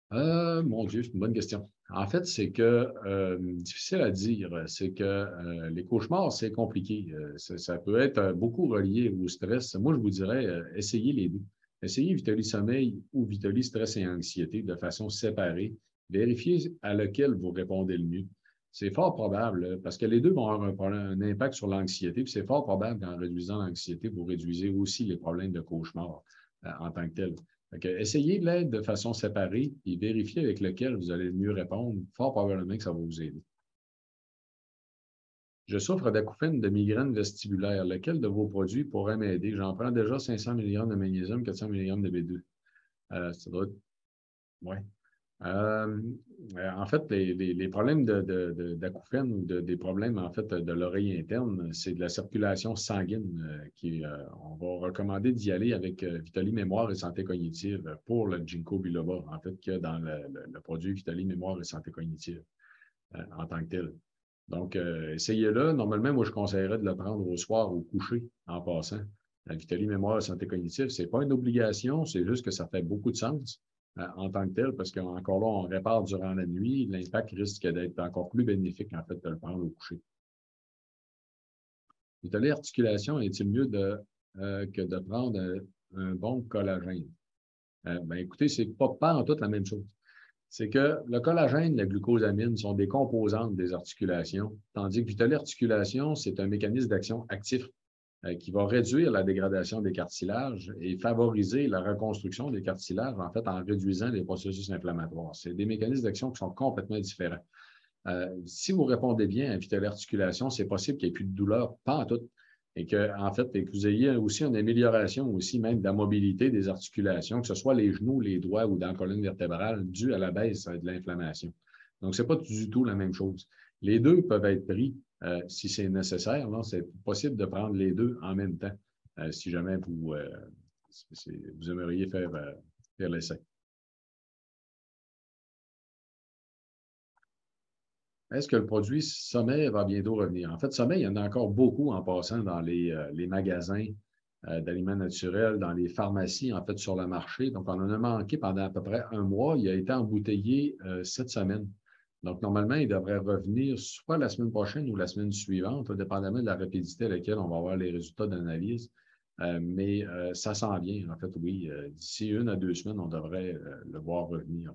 Mon Dieu, c'est une bonne question. En fait, c'est que, difficile à dire, c'est que les cauchemars, c'est compliqué. Ça peut être beaucoup relié au stress. Moi, je vous dirais, essayez les deux. Essayez Vitalis Sommeil ou Vitalis Stress et Anxiété de façon séparée. Vérifiez à lequel vous répondez le mieux. C'est fort probable, parce que les deux vont avoir un impact sur l'anxiété, puis c'est fort probable qu'en réduisant l'anxiété, vous réduisez aussi les problèmes de cauchemar en tant que tel. Essayez de l'aide de façon séparée et vérifiez avec lequel vous allez mieux répondre. Fort probablement que ça va vous aider. Je souffre d'acouphènes de migraine vestibulaire. Lequel de vos produits pourrait m'aider? J'en prends déjà 500 mg de magnésium, 400 mg de B2. Ça doit être... Ouais. Euh, En fait, les problèmes d'acouphènes ou des problèmes en fait de l'oreille interne, c'est de la circulation sanguine on va recommander d'y aller avec Vitalis Mémoire et Santé Cognitive pour le ginkgo biloba, en fait, que dans le produit Vitalis Mémoire et Santé Cognitive en tant que tel. Donc, essayez-le. Normalement, moi, je conseillerais de le prendre au soir au coucher en passant. La Vitalis Mémoire et Santé Cognitive, ce n'est pas une obligation, c'est juste que ça fait beaucoup de sens en tant que tel, parce qu'encore là, on répare durant la nuit, l'impact risque d'être encore plus bénéfique, en fait, de le prendre au coucher. Vitalis Articulation, est-il mieux que de prendre un bon collagène? Écoutez, c'est pas en toute la même chose. C'est que le collagène et la glucosamine sont des composantes des articulations, tandis que Vitalis Articulation, c'est un mécanisme d'action actif qui va réduire la dégradation des cartilages et favoriser la reconstruction des cartilages, en fait, en réduisant les processus inflammatoires. C'est des mécanismes d'action qui sont complètement différents. Si vous répondez bien à Vitalis Articulation, c'est possible qu'il n'y ait plus de douleur, pas en tout, et que, en fait, que vous ayez aussi une amélioration aussi même de la mobilité des articulations, que ce soit les genoux, les doigts ou dans la colonne vertébrale, due à la baisse de l'inflammation. Donc, ce n'est pas du tout la même chose. Les deux peuvent être pris si c'est nécessaire. C'est possible de prendre les deux en même temps, si jamais vous aimeriez faire l'essai. Est-ce que le produit Sommeil va bientôt revenir? En fait, Sommeil, il y en a encore beaucoup en passant dans les magasins d'aliments naturels, dans les pharmacies, en fait, sur le marché. Donc, on en a manqué pendant à peu près un mois. Il a été embouteillé cette semaine. Donc, normalement, il devrait revenir soit la semaine prochaine ou la semaine suivante, dépendamment de la rapidité à laquelle on va avoir les résultats d'analyse. Mais ça s'en vient, en fait, oui. D'ici 1 à 2 semaines, on devrait le voir revenir.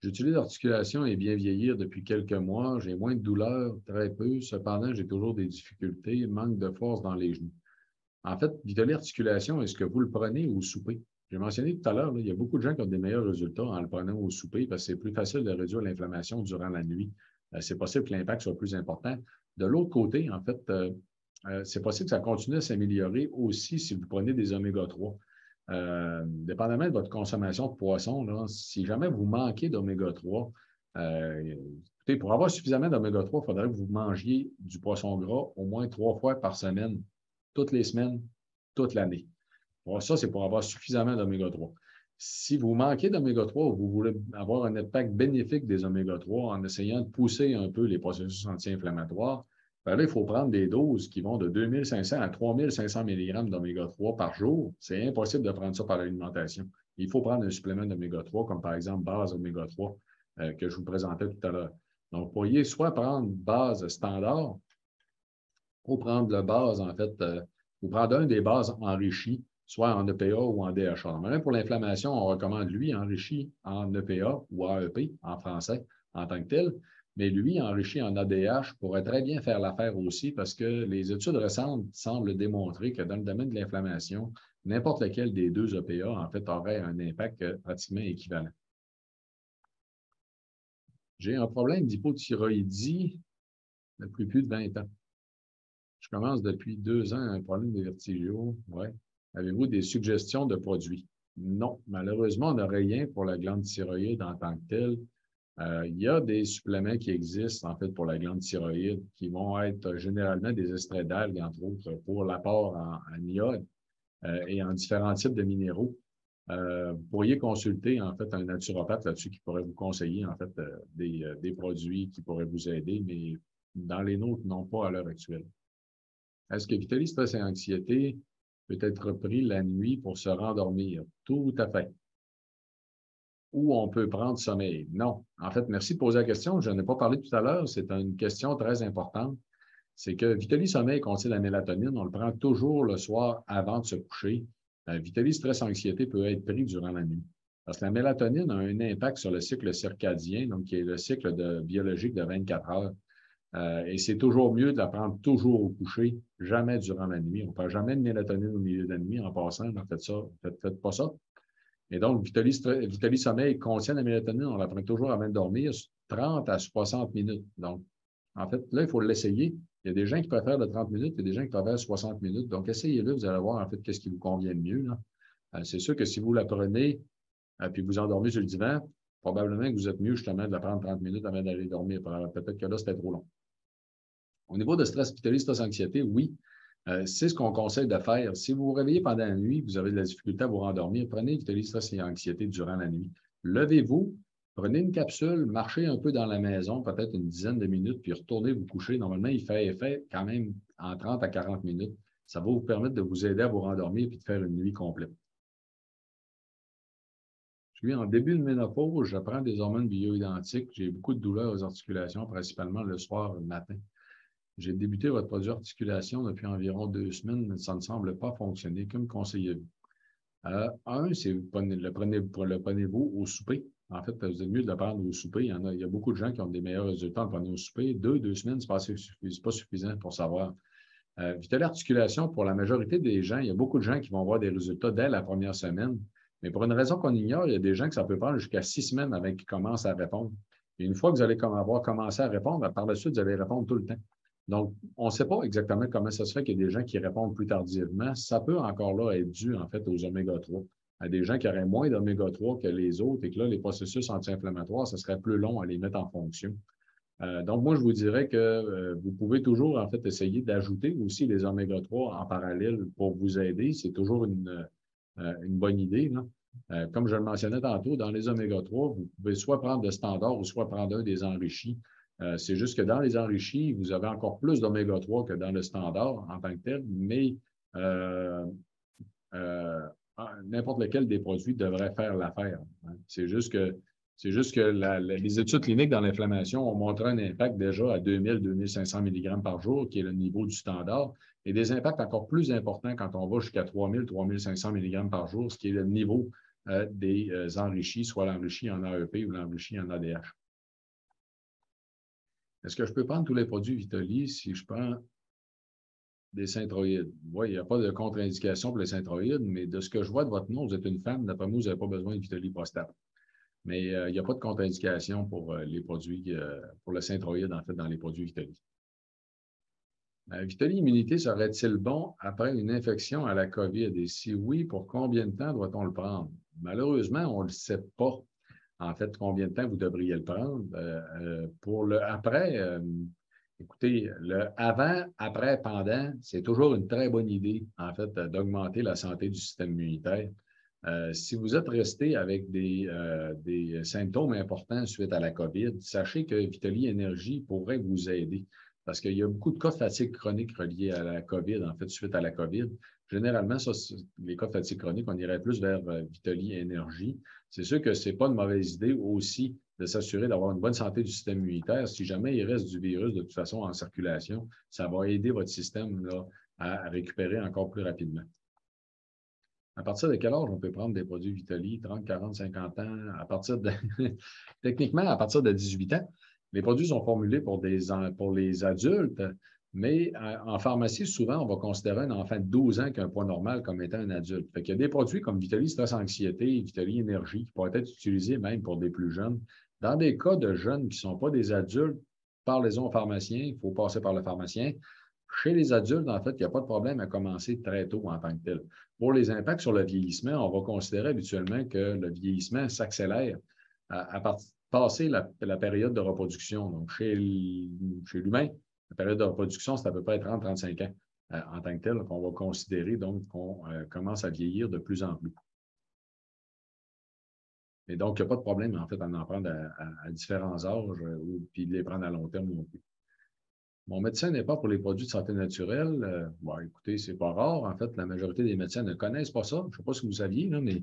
J'utilise l'articulation et bien vieillir depuis quelques mois. J'ai moins de douleurs, très peu. Cependant, j'ai toujours des difficultés, manque de force dans les genoux. En fait, Vitalis Articulation, est-ce que vous le prenez au souper? J'ai mentionné tout à l'heure, il y a beaucoup de gens qui ont des meilleurs résultats en le prenant au souper parce que c'est plus facile de réduire l'inflammation durant la nuit. C'est possible que l'impact soit plus important. De l'autre côté, en fait, c'est possible que ça continue à s'améliorer aussi si vous prenez des oméga-3. Dépendamment de votre consommation de poisson, là, si jamais vous manquez d'oméga-3, écoutez, pour avoir suffisamment d'oméga-3, il faudrait que vous mangiez du poisson gras au moins 3 fois par semaine, toutes les semaines, toute l'année. Ça, c'est pour avoir suffisamment d'oméga-3. Si vous manquez d'oméga-3 ou vous voulez avoir un impact bénéfique des oméga-3 en essayant de pousser un peu les processus anti-inflammatoires, Ben là, il faut prendre des doses qui vont de 2500 à 3500 mg d'oméga 3 par jour. C'est impossible de prendre ça par l'alimentation. Il faut prendre un supplément d'oméga 3, comme par exemple base oméga 3 que je vous présentais tout à l'heure. Donc, vous pourriez soit prendre base standard ou prendre le base, en fait, ou prendre un des bases enrichis, soit en EPA ou en DHA. Même pour l'inflammation, on recommande lui enrichi en EPA ou AEP en français en tant que tel. Mais lui, enrichi en ADH, pourrait très bien faire l'affaire aussi parce que les études récentes semblent démontrer que dans le domaine de l'inflammation, n'importe lequel des deux EPA, en fait, aurait un impact pratiquement équivalent. J'ai un problème d'hypothyroïdie depuis plus de 20 ans. Je commence depuis 2 ans un problème de vertigo. Ouais. Avez-vous des suggestions de produits? Non, malheureusement, on n'a rien pour la glande thyroïde en tant que telle. Il y a des suppléments qui existent, en fait, pour la glande thyroïde, qui vont être généralement des extraits d'algues, entre autres, pour l'apport en iode et en différents types de minéraux. Vous pourriez consulter, en fait, un naturopathe là-dessus qui pourrait vous conseiller, en fait, des produits qui pourraient vous aider, mais dans les nôtres, non pas à l'heure actuelle. Est-ce que Vitalis Stress et Anxiété peut être pris la nuit pour se rendormir? Tout à fait. Ou on peut prendre sommeil? Non. En fait, merci de poser la question. Je n'en ai pas parlé tout à l'heure. C'est une question très importante. C'est que Vitalis Sommeil contient la mélatonine. On le prend toujours le soir avant de se coucher. Vitalis Stress et Anxiété peut être pris durant la nuit. Parce que la mélatonine a un impact sur le cycle circadien, donc qui est le cycle biologique de 24 heures. Et c'est toujours mieux de la prendre toujours au coucher, jamais durant la nuit. On ne prend jamais de mélatonine au milieu de la nuit en passant. Faites ça, faites pas ça. Et donc, Vitalis Sommeil contient la mélatonine, on la prend toujours avant de dormir, 30 à 60 minutes. Donc, en fait, là, il faut l'essayer. Il y a des gens qui préfèrent de 30 minutes, il y a des gens qui préfèrent 60 minutes. Donc, essayez-le, vous allez voir, en fait, qu'est-ce qui vous convient le mieux. C'est sûr que si vous la prenez, puis vous endormez sur le divan, probablement que vous êtes mieux justement de la prendre 30 minutes avant d'aller dormir. Peut-être que là, c'était trop long. Au niveau de stress, Vitalis, stress, anxiété, oui, c'est ce qu'on conseille de faire. Si vous vous réveillez pendant la nuit, vous avez de la difficulté à vous rendormir, prenez Vitalis, stress et anxiété durant la nuit. Levez-vous, prenez une capsule, marchez un peu dans la maison, peut-être une dizaine de minutes, puis retournez vous coucher. Normalement, il fait effet quand même en 30 à 40 minutes. Ça va vous permettre de vous aider à vous rendormir et de faire une nuit complète. Je suis en début de ménopause, je prends des hormones bioidentiques. J'ai beaucoup de douleurs aux articulations, principalement le soir et le matin. J'ai débuté votre produit articulation depuis environ 2 semaines, mais ça ne semble pas fonctionner. Que me conseillez-vous? C'est le prenez-vous au souper. En fait, vous êtes mieux de le prendre au souper. Il y a beaucoup de gens qui ont des meilleurs résultats en prenant au souper. 2 semaines, ce n'est pas suffisant pour savoir. Vitalis Articulation, pour la majorité des gens, il y a beaucoup de gens qui vont avoir des résultats dès la première semaine. Mais pour une raison qu'on ignore, il y a des gens que ça peut prendre jusqu'à 6 semaines avant qu'ils commencent à répondre. Et une fois que vous allez avoir commencé à répondre, par la suite, vous allez répondre tout le temps. Donc, on ne sait pas exactement comment ça se fait qu'il y a des gens qui répondent plus tardivement. Ça peut encore là être dû, en fait, aux oméga 3. À des gens qui auraient moins d'oméga 3 que les autres et que là, les processus anti-inflammatoires, ce serait plus long à les mettre en fonction. Donc, moi, je vous dirais que vous pouvez toujours, en fait, essayer d'ajouter aussi les oméga 3 en parallèle pour vous aider. C'est toujours une bonne idée, là. Comme je le mentionnais tantôt, dans les oméga 3, vous pouvez soit prendre le standard ou soit prendre un des enrichis. C'est juste que dans les enrichis, vous avez encore plus d'oméga 3 que dans le standard en tant que tel, mais n'importe lequel des produits devrait faire l'affaire. C'est juste que les études cliniques dans l'inflammation ont montré un impact déjà à 2000-2500 mg par jour, qui est le niveau du standard, et des impacts encore plus importants quand on va jusqu'à 3000-3500 mg par jour, ce qui est le niveau des enrichis, soit l'enrichi en AEP ou l'enrichi en ADH. Est-ce que je peux prendre tous les produits Vitalis si je prends des synthroïdes? Oui, il n'y a pas de contre-indication pour les synthroïdes, mais de ce que je vois de votre nom, vous êtes une femme, d'après moi, vous n'avez pas besoin de Vitalis Prostate. Mais il n'y a pas de contre-indication pour les produits, pour le synthroïde, en fait, dans les produits Vitalis. Vitalis Immunité serait-il bon après une infection à la COVID? Et si oui, pour combien de temps doit-on le prendre? Malheureusement, on ne le sait pas. En fait, combien de temps vous devriez le prendre? Pour le après, écoutez, le avant, après, pendant, c'est toujours une très bonne idée, en fait, d'augmenter la santé du système immunitaire. Si vous êtes resté avec des symptômes importants suite à la COVID, sachez que Vitalis Énergie pourrait vous aider. parce qu'il y a beaucoup de cas de fatigue chronique reliés à la COVID, en fait, suite à la COVID. Généralement, ça, les cas de fatigue chronique, on irait plus vers Vitaly Énergie. C'est sûr que ce n'est pas une mauvaise idée aussi de s'assurer d'avoir une bonne santé du système immunitaire. Si jamais il reste du virus de toute façon en circulation, ça va aider votre système là, à récupérer encore plus rapidement. À partir de quel âge on peut prendre des produits Vitaly? 30, 40, 50 ans? À partir de techniquement, à partir de 18 ans. Les produits sont formulés pour les adultes, mais en pharmacie, souvent, on va considérer un enfant de 12 ans qui a un poids normal comme étant un adulte. Fait qu'il y a des produits comme Vitaly Stress Anxiété, Vitaly Énergie qui pourraient être utilisés même pour des plus jeunes. Dans des cas de jeunes qui ne sont pas des adultes, parlez-en au pharmacien, il faut passer par le pharmacien. Chez les adultes, en fait, il n'y a pas de problème à commencer très tôt en tant que tel. Pour les impacts sur le vieillissement, on va considérer habituellement que le vieillissement s'accélère à passer la période de reproduction. Donc, chez l'humain, la période de reproduction, c'est à peu près 30-35 ans en tant que tel qu'on va considérer donc qu'on commence à vieillir de plus en plus. Et donc, il n'y a pas de problème, en fait, à en prendre à différents âges puis de les prendre à long terme non plus. Mon médecin n'est pas pour les produits de santé naturelle. Bon, écoutez, c'est pas rare. En fait, la majorité des médecins ne connaissent pas ça. Je ne sais pas si vous saviez, là, mais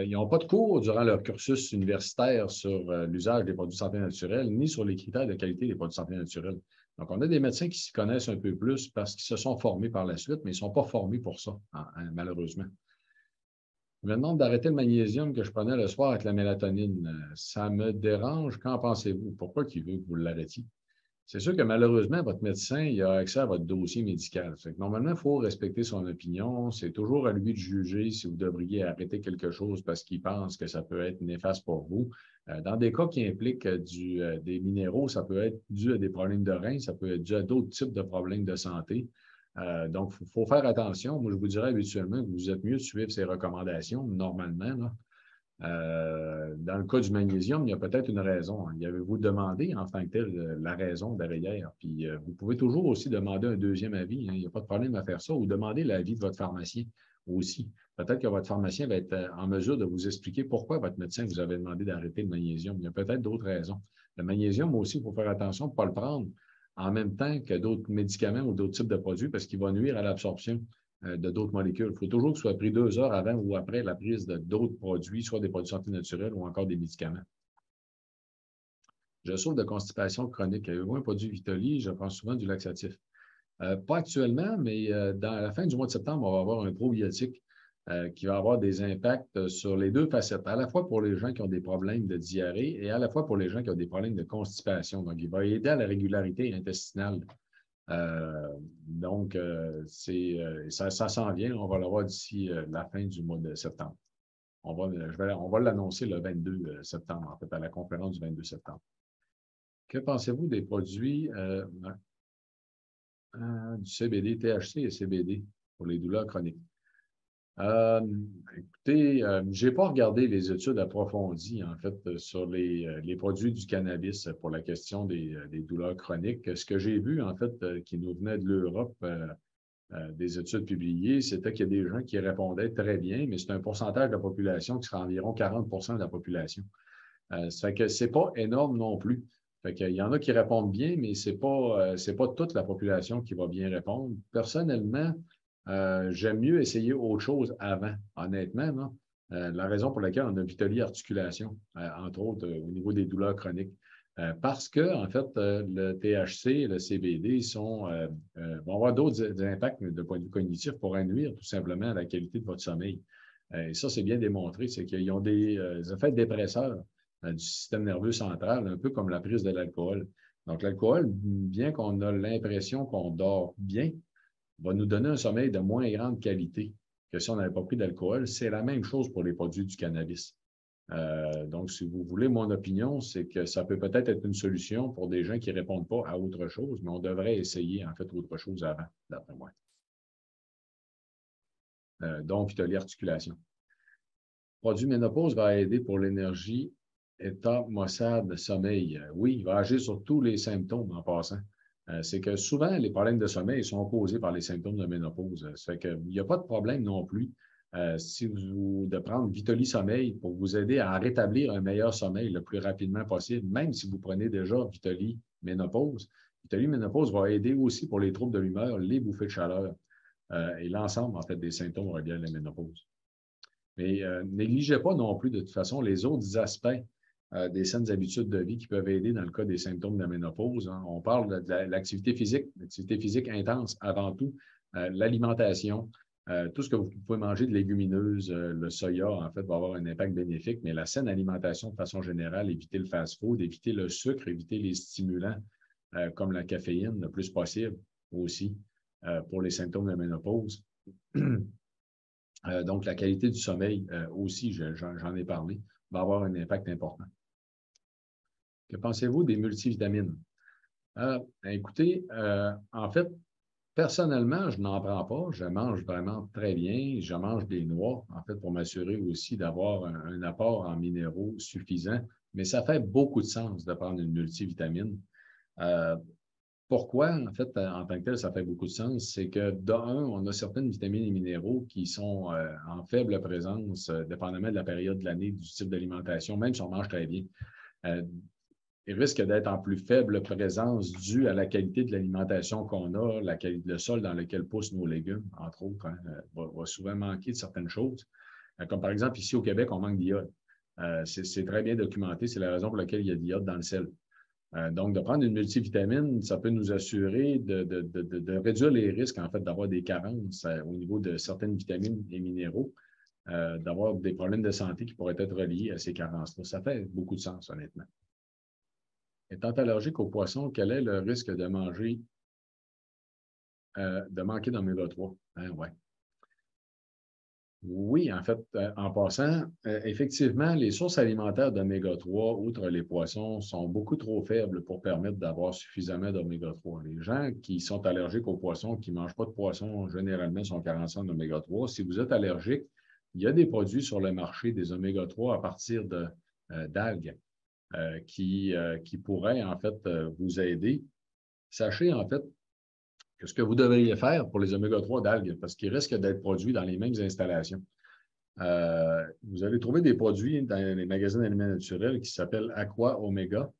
ils n'ont pas de cours durant leur cursus universitaire sur l'usage des produits de santé naturelle, ni sur les critères de qualité des produits de santé naturelle. Donc, on a des médecins qui s'y connaissent un peu plus parce qu'ils se sont formés par la suite, mais ils ne sont pas formés pour ça, malheureusement. Je me demande d'arrêter le magnésium que je prenais le soir avec la mélatonine. Ça me dérange. Qu'en pensez-vous? Pourquoi qu'il veut que vous l'arrêtiez? C'est sûr que malheureusement, votre médecin il a accès à votre dossier médical. Normalement, il faut respecter son opinion. C'est toujours à lui de juger si vous devriez arrêter quelque chose parce qu'il pense que ça peut être néfaste pour vous. Dans des cas qui impliquent des minéraux, ça peut être dû à des problèmes de reins, ça peut être dû à d'autres types de problèmes de santé. Donc, il faut faire attention. Moi, je vous dirais habituellement que vous êtes mieux de suivre ces recommandations, normalement, là. Dans le cas du magnésium, il y a peut-être une raison. Y avez-vous demandé en tant que tel la raison derrière? Puis vous pouvez toujours aussi demander un deuxième avis. Il n'y a pas de problème à faire ça. Ou demander l'avis de votre pharmacien aussi. Peut-être que votre pharmacien va être en mesure de vous expliquer pourquoi votre médecin vous avait demandé d'arrêter le magnésium. Il y a peut-être d'autres raisons. Le magnésium aussi, il faut faire attention de ne pas le prendre en même temps que d'autres médicaments ou d'autres types de produits parce qu'il va nuire à l'absorption de d'autres molécules. Il faut toujours que ce soit pris 2 heures avant ou après la prise de d'autres produits, soit des produits de santé naturelle ou encore des médicaments. Je souffre de constipation chronique. Avez-vous un produit Vitaly? Je prends souvent du laxatif. Pas actuellement, mais dans la fin du mois de septembre, on va avoir un probiotique qui va avoir des impacts sur les deux facettes, à la fois pour les gens qui ont des problèmes de diarrhée et à la fois pour les gens qui ont des problèmes de constipation. Donc, il va aider à la régularité intestinale. Donc, ça s'en vient. On va l'avoir d'ici la fin du mois de septembre. On va l'annoncer le 22 septembre, en fait, à la conférence du 22 septembre. Que pensez-vous des produits du CBD, THC et CBD pour les douleurs chroniques? Écoutez, je n'ai pas regardé les études approfondies, en fait, sur les produits du cannabis pour la question des douleurs chroniques. Ce que j'ai vu, en fait, qui nous venait de l'Europe, des études publiées, c'était qu'il y a des gens qui répondaient très bien, mais c'est un pourcentage de la population qui sera environ 40 de la population. Ça fait que c'est pas énorme non plus. Fait qu'il y en a qui répondent bien, mais c'est pas toute la population qui va bien répondre. Personnellement, j'aime mieux essayer autre chose avant, honnêtement. Non? La raison pour laquelle on a Vitaly Articulation, entre autres, au niveau des douleurs chroniques. Parce que, en fait, le THC et le CBD vont avoir d'autres impacts de point de vue cognitif pour nuire tout simplement à la qualité de votre sommeil. Et ça, c'est bien démontré, c'est qu'ils ont des effets dépresseurs du système nerveux central, un peu comme la prise de l'alcool. Donc, l'alcool, bien qu'on a l'impression qu'on dort bien, va nous donner un sommeil de moins grande qualité que si on n'avait pas pris d'alcool. C'est la même chose pour les produits du cannabis. Donc, si vous voulez mon opinion, c'est que ça peut peut-être être une solution pour des gens qui ne répondent pas à autre chose, mais on devrait essayer, en fait, autre chose avant, d'après moi. Donc, Vitaly Articulation. Produit ménopause va aider pour l'énergie, état maussade, sommeil. Oui, il va agir sur tous les symptômes en passant. C'est que souvent, les problèmes de sommeil sont causés par les symptômes de ménopause. Ça fait qu'il n'y a pas de problème non plus de prendre Vitaly Sommeil pour vous aider à rétablir un meilleur sommeil le plus rapidement possible, même si vous prenez déjà Vitaly Ménopause. Vitaly Ménopause va aider aussi pour les troubles de l'humeur, les bouffées de chaleur et l'ensemble, en fait, des symptômes reliés à la ménopause. Mais négligez pas non plus, de toute façon, les autres aspects des saines habitudes de vie qui peuvent aider dans le cas des symptômes de la ménopause. Hein. On parle de l'activité physique intense avant tout, l'alimentation, tout ce que vous pouvez manger de légumineuses, le soya, en fait, va avoir un impact bénéfique, mais la saine alimentation de façon générale, éviter le fast-food, éviter le sucre, éviter les stimulants comme la caféine le plus possible aussi pour les symptômes de la ménopause. Donc, la qualité du sommeil aussi, j'en ai parlé, va avoir un impact important. Que pensez-vous des multivitamines? Écoutez, en fait, personnellement, je n'en prends pas. Je mange vraiment très bien. Je mange des noix, en fait, pour m'assurer aussi d'avoir un apport en minéraux suffisant. Mais ça fait beaucoup de sens de prendre une multivitamine. Pourquoi, en fait, en tant que tel, ça fait beaucoup de sens? C'est que, d'un, on a certaines vitamines et minéraux qui sont en faible présence, dépendamment de la période de l'année, du type d'alimentation, même si on mange très bien. Ils risquent d'être en plus faible présence dû à la qualité de l'alimentation qu'on a, la qualité, le sol dans lequel poussent nos légumes, entre autres, hein, va souvent manquer de certaines choses. Comme par exemple, ici au Québec, on manque d'iode. C'est très bien documenté, c'est la raison pour laquelle il y a de l'iode dans le sel. Donc, de prendre une multivitamine, ça peut nous assurer de réduire les risques, en fait, d'avoir des carences au niveau de certaines vitamines et minéraux, d'avoir des problèmes de santé qui pourraient être reliés à ces carences-là. Ça fait beaucoup de sens, honnêtement. Étant allergique aux poissons, quel est le risque de manquer d'oméga 3? Hein, ouais. Oui, en fait, en passant, effectivement, les sources alimentaires d'oméga 3, outre les poissons, sont beaucoup trop faibles pour permettre d'avoir suffisamment d'oméga 3. Les gens qui sont allergiques aux poissons, qui ne mangent pas de poissons, généralement sont carencés en oméga 3. Si vous êtes allergique, il y a des produits sur le marché des oméga 3 à partir d'algues qui pourraient, en fait, vous aider. Sachez, en fait, que ce que vous devriez faire pour les oméga 3 d'algues, parce qu'ils risquent d'être produits dans les mêmes installations. Vous allez trouver des produits dans les magasins d'aliments naturels qui s'appellent Aqua Omega,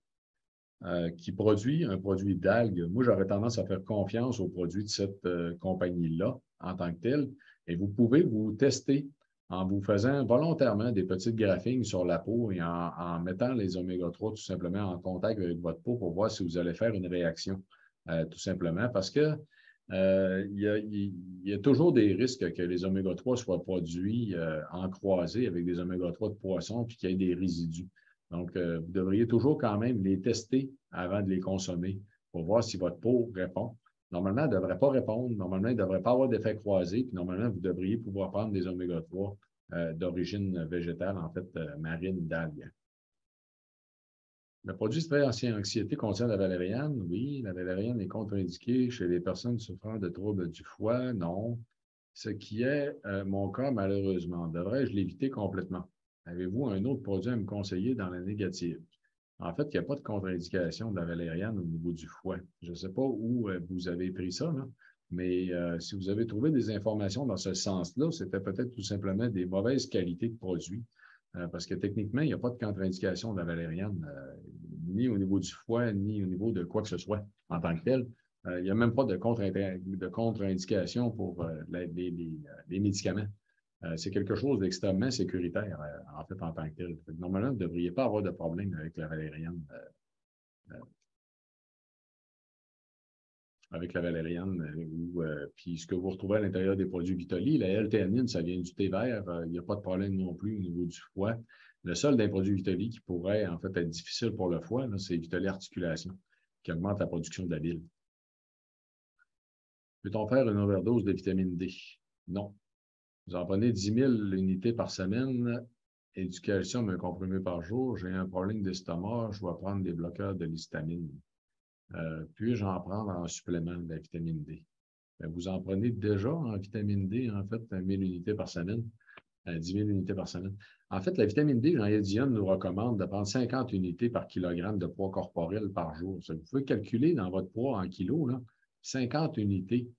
qui produit un produit d'algues. Moi, j'aurais tendance à faire confiance aux produits de cette compagnie-là en tant que tel. Et vous pouvez vous tester en vous faisant volontairement des petites graphines sur la peau et en mettant les oméga 3 tout simplement en contact avec votre peau pour voir si vous allez faire une réaction, tout simplement. Parce que il y a toujours des risques que les oméga 3 soient produits en croisée avec des oméga 3 de poisson puis qu'il y ait des résidus. Donc, vous devriez toujours quand même les tester avant de les consommer pour voir si votre peau répond. Normalement, elle ne devrait pas répondre. Normalement, il ne devrait pas avoir d'effet croisé. Puis normalement, vous devriez pouvoir prendre des oméga 3 d'origine végétale, en fait, marine d'algues. Le produit spray anti-anxiété contient la valériane. Oui, la valériane est contre-indiquée chez les personnes souffrant de troubles du foie. Non. Ce qui est mon cas, malheureusement. Devrais-je l'éviter complètement? Avez-vous un autre produit à me conseiller dans la négative? En fait, il n'y a pas de contre-indication de la valériane au niveau du foie. Je ne sais pas où vous avez pris ça, là, mais si vous avez trouvé des informations dans ce sens-là, c'était peut-être tout simplement des mauvaises qualités de produits. Parce que techniquement, il n'y a pas de contre-indication de la valériane, ni au niveau du foie, ni au niveau de quoi que ce soit en tant que tel. Il n'y a même pas de contre-indication pour les médicaments. C'est quelque chose d'extrêmement sécuritaire, en fait, en tant que tel. Normalement, vous ne devriez pas avoir de problème avec la valériane. Puis ce que vous retrouvez à l'intérieur des produits Vitali, la L-théanine, ça vient du thé vert. Il n'y a pas de problème non plus au niveau du foie. Le seul des produits Vitali qui pourrait, en fait, être difficile pour le foie, c'est Vitali Articulation, qui augmente la production de la bile. Peut-on faire une overdose de vitamine D? Non. Vous en prenez 10 000 unités par semaine et du calcium, un comprimé par jour. J'ai un problème d'estomac, je dois prendre des bloqueurs de l'histamine. Puis-je en prendre en supplément de la vitamine D? Bien, vous en prenez déjà en vitamine D, en fait, 1000 unités par semaine, 10 000 unités par semaine. En fait, la vitamine D, Jean-Yves Dionne nous recommande de prendre 50 unités par kilogramme de poids corporel par jour. Vous pouvez calculer dans votre poids en kilos, là, 50 unités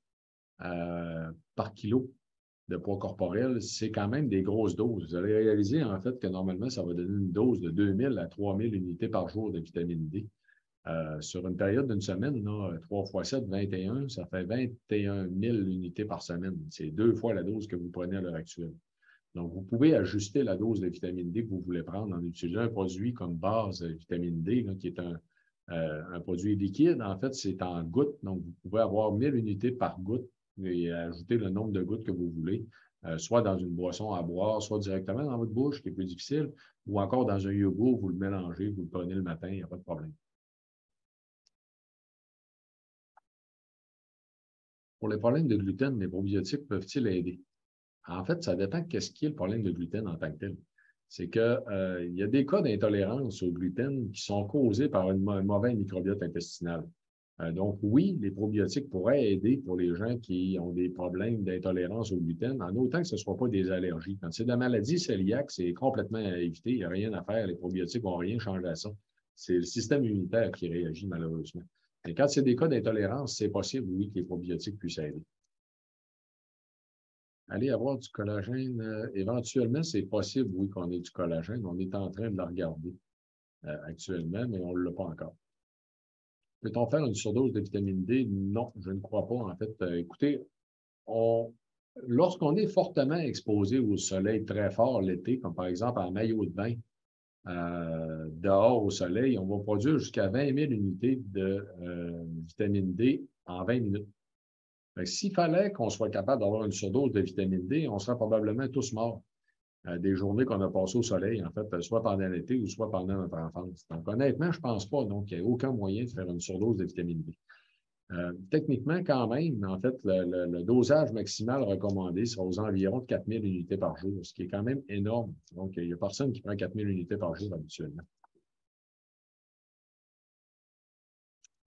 par kilo de poids corporel, c'est quand même des grosses doses. Vous allez réaliser, en fait, que normalement, ça va donner une dose de 2000 à 3000 unités par jour de vitamine D. Sur une période d'une semaine, là, 3 fois 7, 21, ça fait 21 000 unités par semaine. C'est 2 fois la dose que vous prenez à l'heure actuelle. Donc, vous pouvez ajuster la dose de vitamine D que vous voulez prendre en utilisant un produit comme base vitamine D, là, qui est un produit liquide. En fait, c'est en gouttes. Donc, vous pouvez avoir 1000 unités par goutte et ajouter le nombre de gouttes que vous voulez, soit dans une boisson à boire, soit directement dans votre bouche, qui est plus difficile, ou encore dans un yogourt, vous le mélangez, vous le prenez le matin, il n'y a pas de problème. Pour les problèmes de gluten, les probiotiques peuvent-ils aider? En fait, ça dépend de qu'est-ce qui est le problème de gluten en tant que tel. C'est que, il y a des cas d'intolérance au gluten qui sont causés par un mauvais microbiote intestinal. Donc, oui, les probiotiques pourraient aider pour les gens qui ont des problèmes d'intolérance au gluten, en autant que ce ne soit pas des allergies. Quand c'est de la maladie cœliaque, c'est complètement à éviter. Il n'y a rien à faire. Les probiotiques vont rien changer à ça. C'est le système immunitaire qui réagit, malheureusement. Mais quand c'est des cas d'intolérance, c'est possible, oui, que les probiotiques puissent aider. Aller avoir du collagène, éventuellement, c'est possible, oui, qu'on ait du collagène. On est en train de le regarder actuellement, mais on ne l'a pas encore. Peut-on faire une surdose de vitamine D? Non, je ne crois pas. En fait, écoutez, lorsqu'on est fortement exposé au soleil très fort l'été, comme par exemple en maillot de bain, dehors au soleil, on va produire jusqu'à 20 000 unités de vitamine D en 20 minutes. S'il fallait qu'on soit capable d'avoir une surdose de vitamine D, on serait probablement tous morts des journées qu'on a passées au soleil, en fait, soit pendant l'été ou soit pendant notre enfance. Donc, honnêtement, je ne pense pas donc qu'il n'y ait aucun moyen de faire une surdose de vitamine D. Techniquement, quand même, en fait, le dosage maximal recommandé sera aux environs de 4000 unités par jour, ce qui est quand même énorme. Donc, il n'y a personne qui prend 4000 unités par jour habituellement.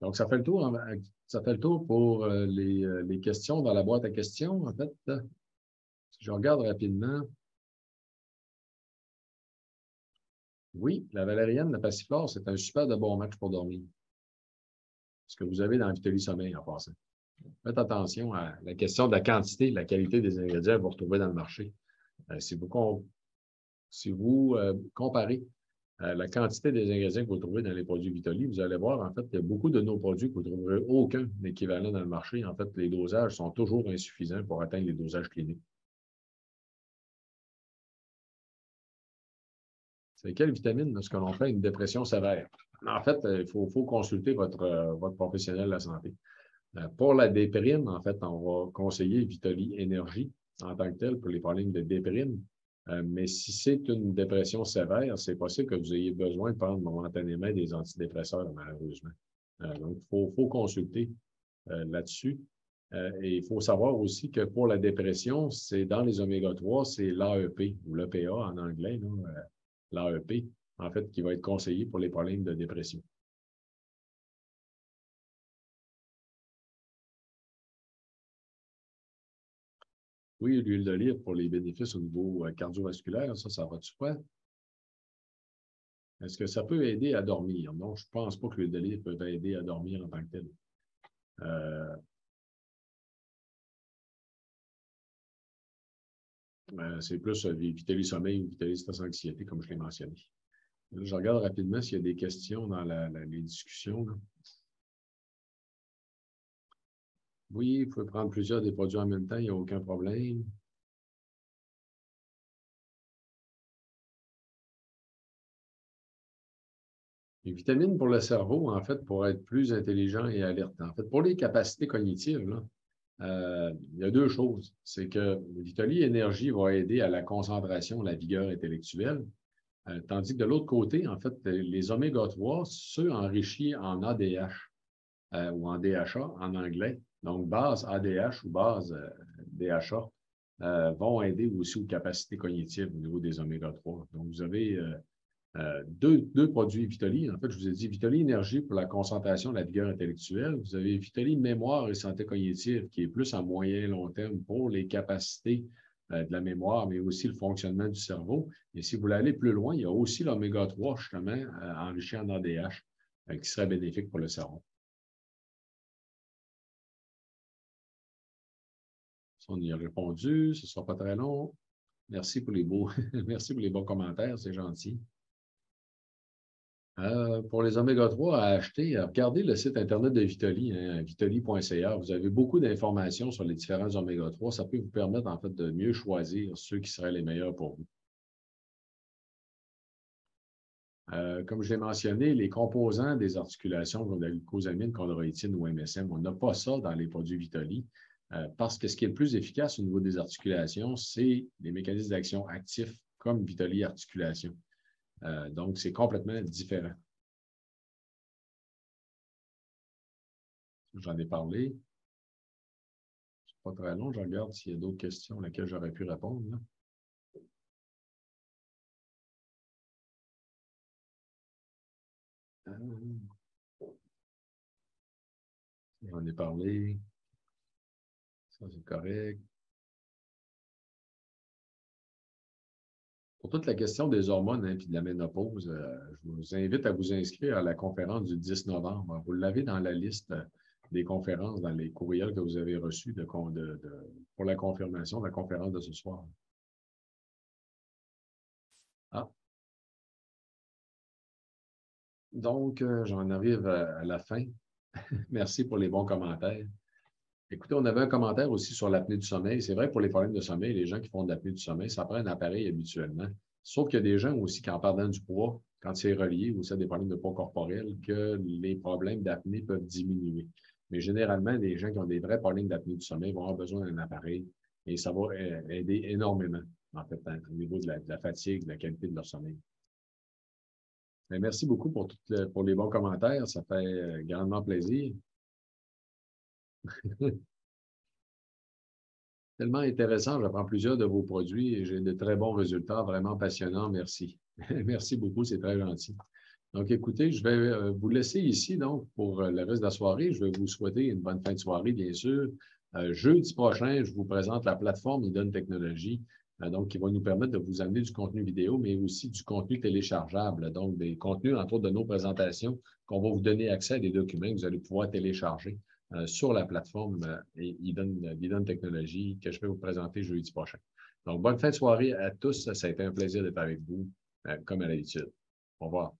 Donc, ça fait le tour pour les questions dans la boîte à questions. En fait, si je regarde rapidement, oui, la valériane, la passiflore, c'est un super de bon match pour dormir. Ce que vous avez dans Vitaly Sommeil en passant. Faites attention à la question de la quantité, de la qualité des ingrédients que vous retrouvez dans le marché. Si vous comparez la quantité des ingrédients que vous trouvez dans les produits Vitaly, vous allez voir, en fait, qu'il y a beaucoup de nos produits que vous ne trouverez aucun équivalent dans le marché. En fait, les dosages sont toujours insuffisants pour atteindre les dosages cliniques. C'est quelle vitamine lorsque l'on fait une dépression sévère? En fait, il faut consulter votre professionnel de la santé. Pour la déprime, en fait, on va conseiller Vitaly Énergie en tant que tel pour les problèmes de déprime. Mais si c'est une dépression sévère, c'est possible que vous ayez besoin de prendre momentanément des antidépresseurs, malheureusement. Donc, il faut consulter là-dessus. Et il faut savoir aussi que pour la dépression, c'est dans les oméga-3, c'est l'AEP ou l'EPA en anglais, l'AEP, en fait, qui va être conseillé pour les problèmes de dépression. Oui, l'huile d'olive pour les bénéfices au niveau cardiovasculaire, ça va de soi. Est-ce que ça peut aider à dormir? Non, je ne pense pas que l'huile d'olive peut aider à dormir en tant que tel. C'est plus Vitaly Sommeil ou Vitaly Stress Anxiété, comme je l'ai mentionné. Là, je regarde rapidement s'il y a des questions dans les discussions. Là. Oui, vous pouvez prendre plusieurs des produits en même temps, il n'y a aucun problème. Les vitamines pour le cerveau, en fait, pour être plus intelligent et alerte. En fait, pour les capacités cognitives, là, il y a deux choses. C'est que le Vitaly Énergie va aider à la concentration, la vigueur intellectuelle, tandis que de l'autre côté, en fait, les oméga-3, ceux enrichis en ADH ou en DHA en anglais, donc base ADH ou base DHA, vont aider aussi aux capacités cognitives au niveau des oméga-3. Donc, vous avez deux produits Vitaly. En fait, je vous ai dit Vitaly Énergie pour la concentration, la vigueur intellectuelle. Vous avez Vitaly Mémoire et santé cognitive qui est plus à moyen et long terme pour les capacités de la mémoire, mais aussi le fonctionnement du cerveau. Et si vous voulez aller plus loin, il y a aussi l'oméga 3, justement, enrichi en ADH, qui serait bénéfique pour le cerveau. Ça, on y a répondu. Ce ne sera pas très long. Merci pour les beaux, merci pour les bons commentaires. C'est gentil. Pour les oméga-3 à acheter, regardez le site Internet de Vitoli, hein, vitoli.ca. Vous avez beaucoup d'informations sur les différents oméga-3. Ça peut vous permettre, en fait, de mieux choisir ceux qui seraient les meilleurs pour vous. Comme je l'ai mentionné, les composants des articulations comme la glucosamine, chondroïtine ou MSM, on n'a pas ça dans les produits Vitoli parce que ce qui est le plus efficace au niveau des articulations, c'est les mécanismes d'action actifs comme Vitoli Articulation. Donc, c'est complètement différent. J'en ai parlé. C'est pas très long. Je regarde s'il y a d'autres questions auxquelles j'aurais pu répondre, là. J'en ai parlé. Ça, c'est correct. Pour toute la question des hormones et de la ménopause, je vous invite à vous inscrire à la conférence du 10 novembre. Vous l'avez dans la liste des conférences, dans les courriels que vous avez reçus pour la confirmation de la conférence de ce soir. Ah. Donc, j'en arrive à la fin. Merci pour les bons commentaires. Écoutez, on avait un commentaire aussi sur l'apnée du sommeil. C'est vrai pour les problèmes de sommeil, les gens qui font de l'apnée du sommeil, ça prend un appareil habituellement. Sauf qu'il y a des gens aussi qui, en perdant du poids, quand c'est relié aussi à des problèmes de poids corporel, que les problèmes d'apnée peuvent diminuer. Mais généralement, les gens qui ont des vrais problèmes d'apnée du sommeil vont avoir besoin d'un appareil et ça va aider énormément, en fait, au niveau de la fatigue, de la qualité de leur sommeil. Mais merci beaucoup pour les bons commentaires. Ça fait grandement plaisir. Tellement intéressant, j'apprends plusieurs de vos produits et j'ai de très bons résultats, vraiment passionnants. Merci. Merci beaucoup, c'est très gentil. Donc, écoutez, je vais vous laisser ici donc pour le reste de la soirée. Je vais vous souhaiter une bonne fin de soirée, bien sûr. Jeudi prochain, je vous présente la plateforme Idon Technologies, donc qui va nous permettre de vous amener du contenu vidéo, mais aussi du contenu téléchargeable, donc des contenus, entre autres, de nos présentations, qu'on va vous donner accès à des documents que vous allez pouvoir télécharger sur la plateforme Idon Technologies que je vais vous présenter jeudi prochain. Donc, bonne fin de soirée à tous. Ça a été un plaisir d'être avec vous, comme à l'habitude. Au revoir.